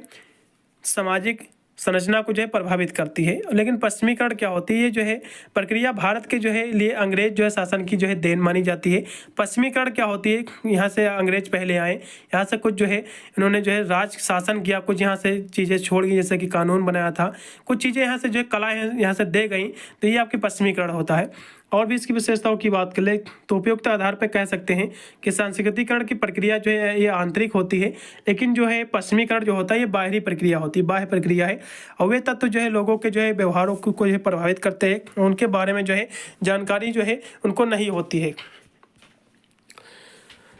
सामाजिक संरचना को जो है प्रभावित करती है। लेकिन पश्चिमीकरण क्या होती है? ये जो है प्रक्रिया भारत के जो है लिए अंग्रेज जो है शासन की जो है देन मानी जाती है। पश्चिमीकरण क्या होती है? यहाँ से अंग्रेज पहले आए, यहाँ से कुछ जो है इन्होंने जो है राज शासन किया, कुछ यहाँ से चीज़ें छोड़ गई, जैसे कि कानून बनाया था, कुछ चीज़ें यहाँ से जो है कला यहाँ से दे गई, तो ये आपकी पश्चिमीकरण होता है। और भी इसकी विशेषताओं की बात कर ले तो उपयुक्त आधार पर कह सकते हैं कि सांस्कृतिकरण की प्रक्रिया जो है ये आंतरिक होती है, लेकिन जो है पश्चिमीकरण जो होता है ये बाहरी प्रक्रिया होती है, बाह्य प्रक्रिया है। और वे तत्व जो है लोगों के जो है व्यवहारों को जो है प्रभावित करते हैं, उनके बारे में जो है जानकारी जो है उनको नहीं होती है।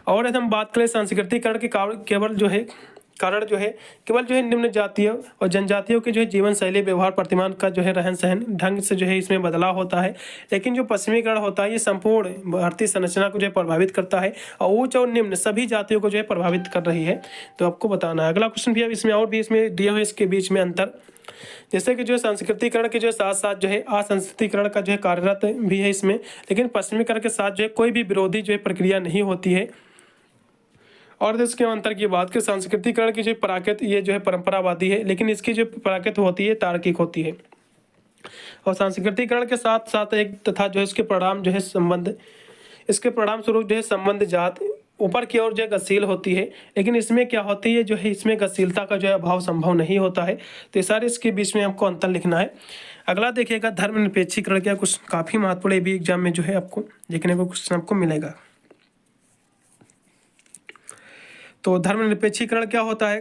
और यदि हम बात करें सांस्कृतिकरण के केवल जो है कारण जो है केवल जो है निम्न जातियों और जनजातियों के जो है जीवन शैली, व्यवहार, प्रतिमान का जो है रहन सहन ढंग से जो है इसमें बदलाव होता है। लेकिन जो पश्चिमीकरण होता है ये संपूर्ण भारतीय संरचना को जो है प्रभावित करता है और उच्च और निम्न सभी जातियों को जो है प्रभावित कर रही है। तो आपको बताना है। अगला क्वेश्चन भी अब इसमें और भी इसमें दिए हुए इसके बीच में अंतर, जैसे कि जो है सांस्कृतिकरण के जो साथ साथ जो है असंस्कृतिकरण का जो है कार्यरत भी है इसमें, लेकिन पश्चिमीकरण के साथ जो है कोई भी विरोधी जो है प्रक्रिया नहीं होती है। और इसके अंतर की बात करें, सांस्कृतिकरण की जो प्राकृत ये जो है परंपरावादी है, लेकिन इसकी जो प्राकृत होती है तार्किक होती है। और सांस्कृतिकरण के साथ साथ एक तथा जो है इसके परिणाम जो है संबंध, इसके परिणाम स्वरूप जो है संबंध जात ऊपर की ओर जो है गतिशील होती है, लेकिन इसमें क्या होती है जो है इसमें गतिशीलता का जो है अभाव संभव नहीं होता है। तो सारे इसके बीच में आपको अंतर लिखना है। अगला देखिएगा धर्मनिरपेक्षीकरण, क्या कुछ काफ़ी महत्वपूर्ण भी एग्जाम में जो है आपको देखने को क्वेश्चन आपको मिलेगा। तो धर्मनिरपेक्षीकरण क्या होता है?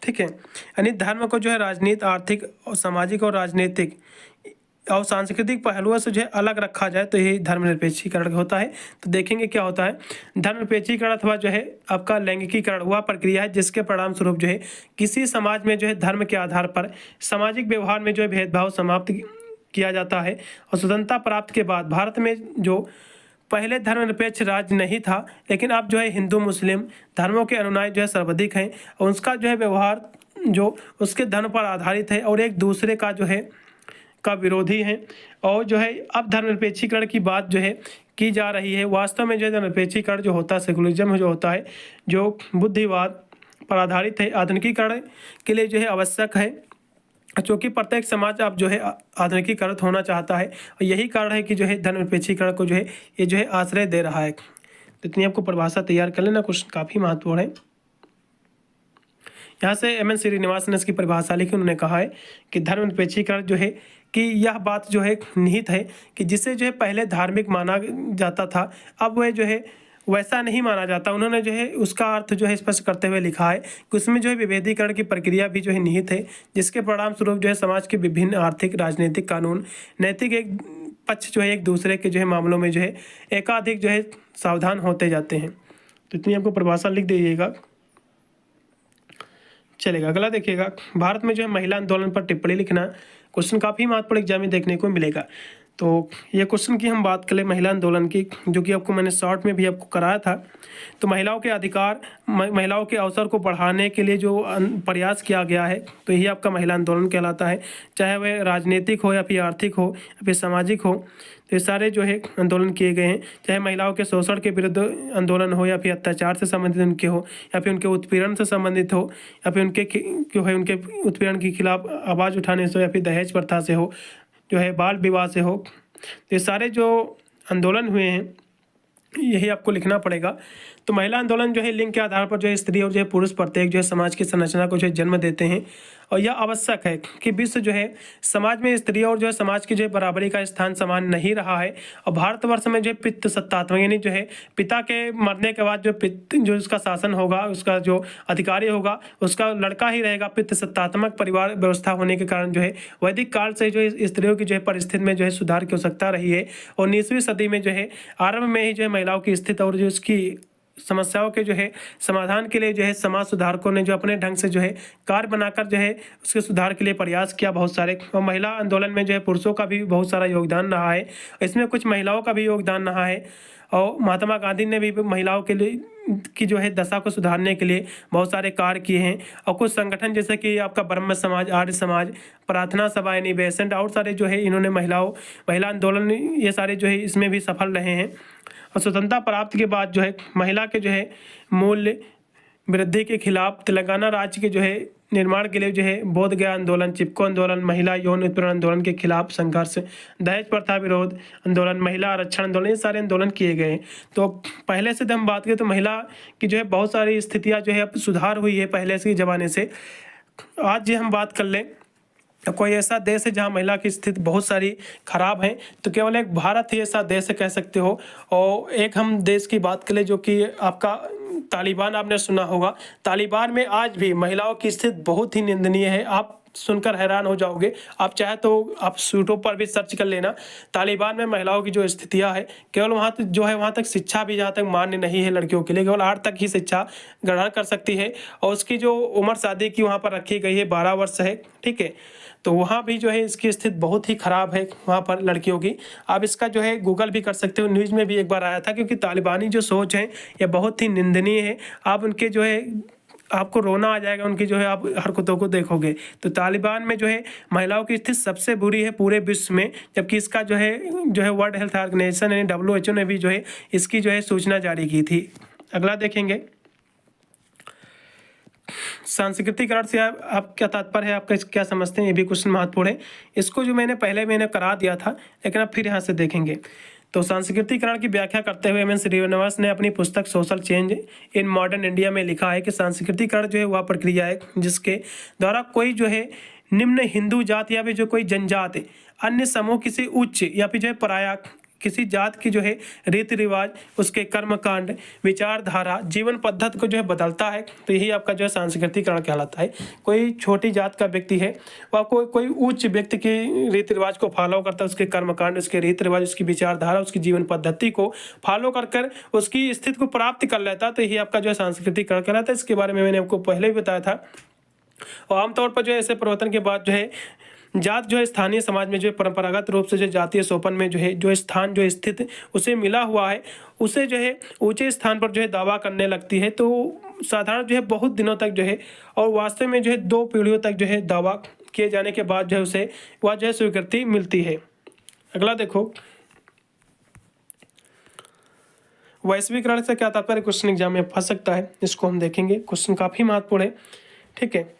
ठीक है, यानी धर्म को जो है राजनीति, आर्थिक और सामाजिक और राजनीतिक और सांस्कृतिक पहलुओं से जो है अलग रखा जाए, तो यही धर्मनिरपेक्षीकरण होता है। तो देखेंगे क्या होता है। धर्मनिरपेक्षीकरण अथवा जो है आपका लैंगिकीकरण वह प्रक्रिया है जिसके परिणाम स्वरूप जो है किसी समाज में जो है धर्म के आधार पर सामाजिक व्यवहार में जो है भेदभाव समाप्त किया जाता है। और स्वतंत्रता प्राप्त के बाद भारत में जो पहले धर्मनिरपेक्ष राज्य नहीं था, लेकिन अब जो है हिंदू मुस्लिम धर्मों के अनुयायी जो है सर्वाधिक हैं और उसका जो है व्यवहार जो उसके धर्म पर आधारित है और एक दूसरे का जो है का विरोधी है। और जो है अब धर्मनिरपेक्षीकरण की बात जो है की जा रही है। वास्तव में जो है धर्मनिरपेक्षीकरण जो होता है, सेकुलरिज्म जो होता है, जो बुद्धिवाद पर आधारित है, आधुनिकीकरण के लिए जो है आवश्यक है, क्योंकि प्रत्येक समाज अब जो है आधुनिकीकरण होना चाहता है। और यही कारण है कि जो है धर्मनिरपेक्षीकरण को जो है ये जो है आश्रय दे रहा है। तो इतनी आपको परिभाषा तैयार कर लेना, कुछ काफ़ी महत्वपूर्ण है। यहाँ से एम एन श्रीनिवासन ने इसकी परिभाषा लिखी, उन्होंने कहा है कि धर्मनिरपेक्षीकरण जो है कि यह बात जो है निहित है कि जिसे जो है पहले धार्मिक माना जाता था, अब वह जो है वैसा नहीं माना जाता। उन्होंने जो है उसका अर्थ जो है स्पष्ट करते हुए लिखा है कि उसमें जो है विभेदीकरण की प्रक्रिया भी जो है निहित है, जिसके परिणाम स्वरूप जो है समाज के विभिन्न आर्थिक, राजनीतिक, कानून, नैतिक एक पक्ष जो है एक दूसरे के जो है मामलों में जो है एकाधिक जो है सावधान होते जाते हैं। तो इतनी आपको परिभाषा लिख दीजिएगा, चलेगा। अगला देखिएगा, भारत में जो है महिला आंदोलन पर टिप्पणी लिखना। क्वेश्चन काफ़ी महत्वपूर्ण एग्जाम में देखने को मिलेगा। तो ये क्वेश्चन की हम बात करें महिला आंदोलन की, जो कि आपको मैंने शॉर्ट में भी आपको कराया था। तो महिलाओं के अधिकार, महिलाओं के अवसर को बढ़ाने के लिए जो प्रयास किया गया है, तो यही आपका महिला आंदोलन कहलाता है। चाहे वह राजनीतिक हो या फिर आर्थिक हो या फिर सामाजिक हो, तो ये सारे जो है आंदोलन किए गए हैं। चाहे महिलाओं के शोषण के विरुद्ध आंदोलन हो या फिर अत्याचार से संबंधित उनके हो या फिर उनके उत्पीड़न से संबंधित हो या फिर उनके जो है उनके उत्पीड़न के खिलाफ आवाज़ उठाने से हो या फिर दहेज प्रथा से हो, जो है बाल विवाह से हो, तो ये सारे जो आंदोलन हुए हैं यही आपको लिखना पड़ेगा। तो महिला आंदोलन जो है लिंग के आधार पर जो है स्त्री और जो है पुरुष प्रत्येक जो है समाज की संरचना को जो है जन्म देते हैं, और यह आवश्यक है कि विश्व जो है समाज में स्त्री और जो है समाज की जो है बराबरी का स्थान समान नहीं रहा है। और भारतवर्ष में जो है पितृ सत्तात्मक यानी जो है पिता के मरने के बाद जो पितृ जो उसका शासन होगा, उसका जो अधिकारी होगा उसका लड़का ही रहेगा। पितृ सत्तात्मक परिवार व्यवस्था होने के कारण जो है वैदिक काल से जो है स्त्रियों की जो है परिस्थिति में जो है सुधार की आवश्यकता रही है। और 19वीं सदी में जो है आरंभ में ही जो है महिलाओं की स्थिति और जो उसकी समस्याओं के जो है समाधान के लिए जो है समाज सुधारकों ने जो अपने ढंग से जो है कार्य बनाकर जो है उसके सुधार के लिए प्रयास किया बहुत सारे। और महिला आंदोलन में जो है पुरुषों का भी बहुत सारा योगदान रहा है, इसमें कुछ महिलाओं का भी योगदान रहा है। और महात्मा गांधी ने भी महिलाओं के लिए की जो है दशा को सुधारने के लिए बहुत सारे कार्य किए हैं। और कुछ संगठन जैसे कि आपका ब्रह्म समाज, आर्य समाज, प्रार्थना सभा यानी बेसेंट और सारे जो है इन्होंने महिला आंदोलन ये सारे जो है इसमें भी सफल रहे हैं। और स्वतंत्रता प्राप्ति के बाद जो है महिला के जो है मूल्य वृद्धि के खिलाफ तेलंगाना राज्य के जो है निर्माण के लिए जो है बोध गया आंदोलन, चिपको आंदोलन, महिला यौन उत्पीड़न आंदोलन के खिलाफ संघर्ष, दहेज प्रथा विरोध आंदोलन, महिला आरक्षण आंदोलन, ये सारे आंदोलन किए गए हैं। तो पहले से हम बात करें तो महिला की जो है बहुत सारी स्थितियाँ जो है अब सुधार हुई है पहले से ज़माने से। आज जो हम बात कर लें कोई ऐसा देश है जहां महिला की स्थिति बहुत सारी खराब है तो केवल एक भारत ही ऐसा देश है कह सकते हो। और एक हम देश की बात करें जो कि आपका तालिबान, आपने सुना होगा। तालिबान में आज भी महिलाओं की स्थिति बहुत ही निंदनीय है। आप सुनकर हैरान हो जाओगे, आप चाहे तो आप यूट्यूब पर भी सर्च कर लेना। तालिबान में महिलाओं की जो स्थितियां है, केवल वहाँ तक जो है वहाँ तक शिक्षा भी जहाँ तक मान्य नहीं है लड़कियों के लिए, केवल 8 तक ही शिक्षा ग्रहण कर सकती है। और उसकी जो उम्र शादी की वहाँ पर रखी गई है 12 वर्ष है, ठीक है। तो वहाँ भी जो है इसकी स्थिति बहुत ही ख़राब है वहाँ पर लड़कियों की। आप इसका जो है गूगल भी कर सकते हो, न्यूज़ में भी एक बार आया था। क्योंकि तालिबानी जो सोच है यह बहुत ही निंदनीय है। आप उनके जो है आपको रोना आ जाएगा उनकी जो है आप हरकतों को देखोगे। तो तालिबान में जो है महिलाओं की स्थिति सबसे बुरी है पूरे विश्व में, जबकि इसका जो है वर्ल्ड हेल्थ ऑर्गेनाइजेशन यानी WHO ने भी जो है इसकी जो है सूचना जारी की थी। अगला देखेंगे, सांस्कृतिकरण से आप क्या तात्पर्य है, आपका क्या समझते हैं, ये भी क्वेश्चन महत्वपूर्ण है। इसको जो मैंने करा दिया था, लेकिन अब फिर यहाँ से देखेंगे। तो सांस्कृतिकरण की व्याख्या करते हुए एम.एन. श्रीनिवास ने अपनी पुस्तक social change in modern India में लिखा है कि सांस्कृतिकरण जो है वह प्रक्रिया है जिसके द्वारा कोई जो है निम्न हिंदू जात या फिर जो कोई जनजात अन्य समूह किसी उच्च या फिर जो है पराया किसी जात की जो है रीति रिवाज, उसके कर्मकांड, विचारधारा, जीवन पद्धति को जो है बदलता है। तो यही आपका जो है सांस्कृतिकरण कहलाता है। कोई छोटी जात का व्यक्ति है वह कोई उच्च व्यक्ति की रीति रिवाज को फॉलो करता है, उसके कर्मकांड, उसके रीति रिवाज, उसकी विचारधारा, उसकी जीवन पद्धति को फॉलो कर उसकी स्थिति को प्राप्त कर लेता है। तो यही आपका जो है सांस्कृतिकरण कहलाता है। इसके बारे में मैंने आपको पहले भी बताया था। और आमतौर पर जो है ऐसे परिवर्तन के बाद जो है जात जो है स्थानीय समाज में जो है परंपरागत रूप से जो जातीय सोपन में जो है जो स्थान जो स्थित उसे मिला हुआ है, उसे जो है ऊंचे स्थान पर जो है दावा करने लगती है। तो साधारण जो है बहुत दिनों तक जो है और वास्तव में जो है 2 पीढ़ियों तक जो है दावा किए जाने के बाद जो है उसे वह जो है स्वीकृति मिलती है। अगला देखो, वैश्वीकरण से क्या तात्पर्य, क्वेश्चन एग्जाम में फंस सकता है, इसको हम देखेंगे। क्वेश्चन काफी महत्वपूर्ण है, ठीक है।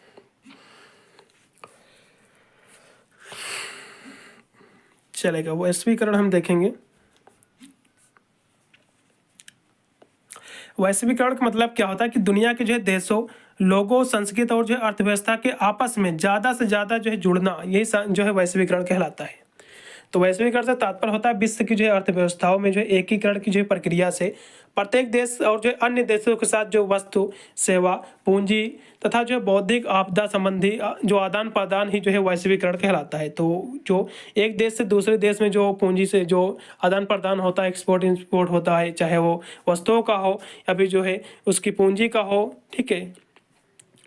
चलेगा, वैश्वीकरण हम देखेंगे। वैश्वीकरण का मतलब क्या होता है कि दुनिया के जो है देशों, लोगों, संस्कृति और जो है अर्थव्यवस्था के आपस में ज़्यादा से ज़्यादा जो है जुड़ना, यही जो है वैश्वीकरण कहलाता है। तो वैश्वीकरण से तात्पर्य होता है विश्व की जो है अर्थव्यवस्थाओं में जो है एकीकरण की जो है प्रक्रिया से प्रत्येक देश और जो है अन्य देशों के साथ जो वस्तु, सेवा, पूंजी तथा जो है बौद्धिक आपदा संबंधी जो आदान प्रदान ही जो है वैश्वीकरण कहलाता है। तो जो एक देश से दूसरे देश में जो पूंजी से जो आदान प्रदान होता है, एक्सपोर्ट इंपोर्ट होता है, चाहे वो वस्तुओं का हो या फिर जो है उसकी पूंजी का हो, ठीक है।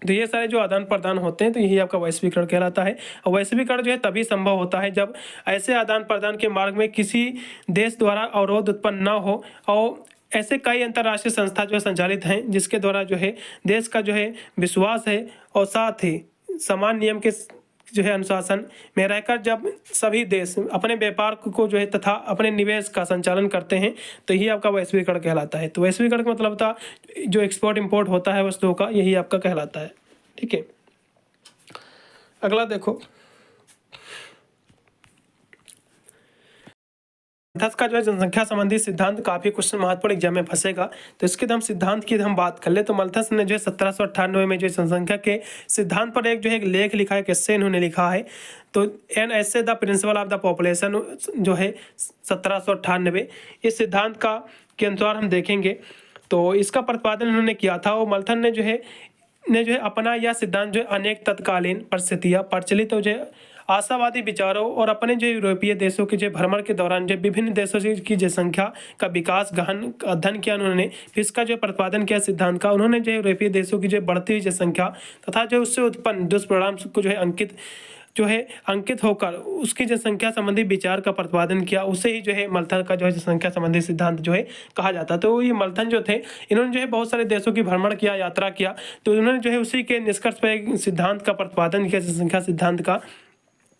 तो ये सारे जो आदान प्रदान होते हैं तो यही आपका वैश्वीकरण कहलाता है। और वैश्वीकरण जो है तभी संभव होता है जब ऐसे आदान प्रदान के मार्ग में किसी देश द्वारा अवरोध उत्पन्न न हो। और ऐसे कई अंतर्राष्ट्रीय संस्था जो है संचालित हैं जिसके द्वारा जो है देश का जो है विश्वास है और साथ ही समान नियम के जो है अनुशासन में रहकर जब सभी देश अपने व्यापार को जो है तथा अपने निवेश का संचालन करते हैं तो यही आपका वैश्वीकरण कहलाता है। तो वैश्वीकरण का मतलब था जो एक्सपोर्ट इंपोर्ट होता है वस्तुओं का, यही आपका कहलाता है, ठीक है। अगला देखो, मैथ्स का जो है जनसंख्या संबंधी सिद्धांत काफी क्वेश्चन महत्वपूर्ण एग्जाम में फंसेगा। तो इसके हम सिद्धांत की हम बात कर ले तो मल्थस ने जो है 1798 में जो जनसंख्या के सिद्धांत पर एक जो है एक लेख लिखा है, एक एस्से इन्होंने लिखा है। तो an essay the principle of the population जो है 1798, इस सिद्धांत का के अनुसार हम देखेंगे तो इसका प्रतिपादन इन्होंने किया था। और मल्थन ने जो है अपना यह सिद्धांत जो है अनेक तत्कालीन परिस्थितियाँ, प्रचलित जो है आशावादी विचारों और अपने जो यूरोपीय देशों के जो भ्रमण के दौरान जो विभिन्न देशों की जनसंख्या का विकास गहन अध्ययन किया उन्होंने, फिर इसका जो प्रतिपादन किया सिद्धांत का। उन्होंने जो यूरोपीय देशों की जो बढ़ती हुई जनसंख्या तथा जो उससे उत्पन्न दुष्परिणाम को जो है अंकित होकर उसकी जनसंख्या संबंधी विचार का प्रतिपादन किया। उसे ही जो है मल्थन का जो है जनसंख्या संबंधी सिद्धांत जो है कहा जाता। तो ये मल्थन जो थे इन्होंने जो है बहुत सारे देशों की भ्रमण किया, यात्रा किया, तो इन्होंने जो है उसी के निष्कर्ष पर एक सिद्धांत का प्रतिपादन किया, जनसंख्या सिद्धांत का।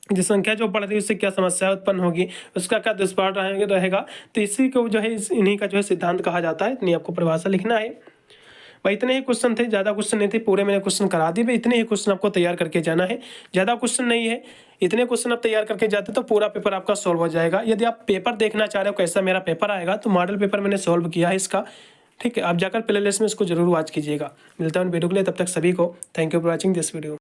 जनसंख्या जो बढ़ रही है उससे क्या समस्या उत्पन्न होगी, उसका क्या दुष्परिणाम रहेगा, तो इसी को जो है इन्हीं का जो है सिद्धांत कहा जाता है। इतनी आपको परिभाषा लिखना है। भाई इतने ही क्वेश्चन थे, ज़्यादा क्वेश्चन नहीं थे, पूरे मैंने क्वेश्चन करा दिए। भाई इतने ही क्वेश्चन आपको तैयार करके जाना है, ज़्यादा क्वेश्चन नहीं है। इतने क्वेश्चन आप तैयार करके जाते तो पूरा पेपर आपका सॉल्व हो जाएगा। यदि आप पेपर देखना चाह रहे हो कैसा मेरा पेपर आएगा तो मॉडल पेपर मैंने सॉल्व किया है इसका, ठीक है। आप जाकर प्ले लिस्ट में इसको जरूर वॉच कीजिएगा। मिलता हूँ वीडियो के लिए, तब तक सभी को thank you for watching this video.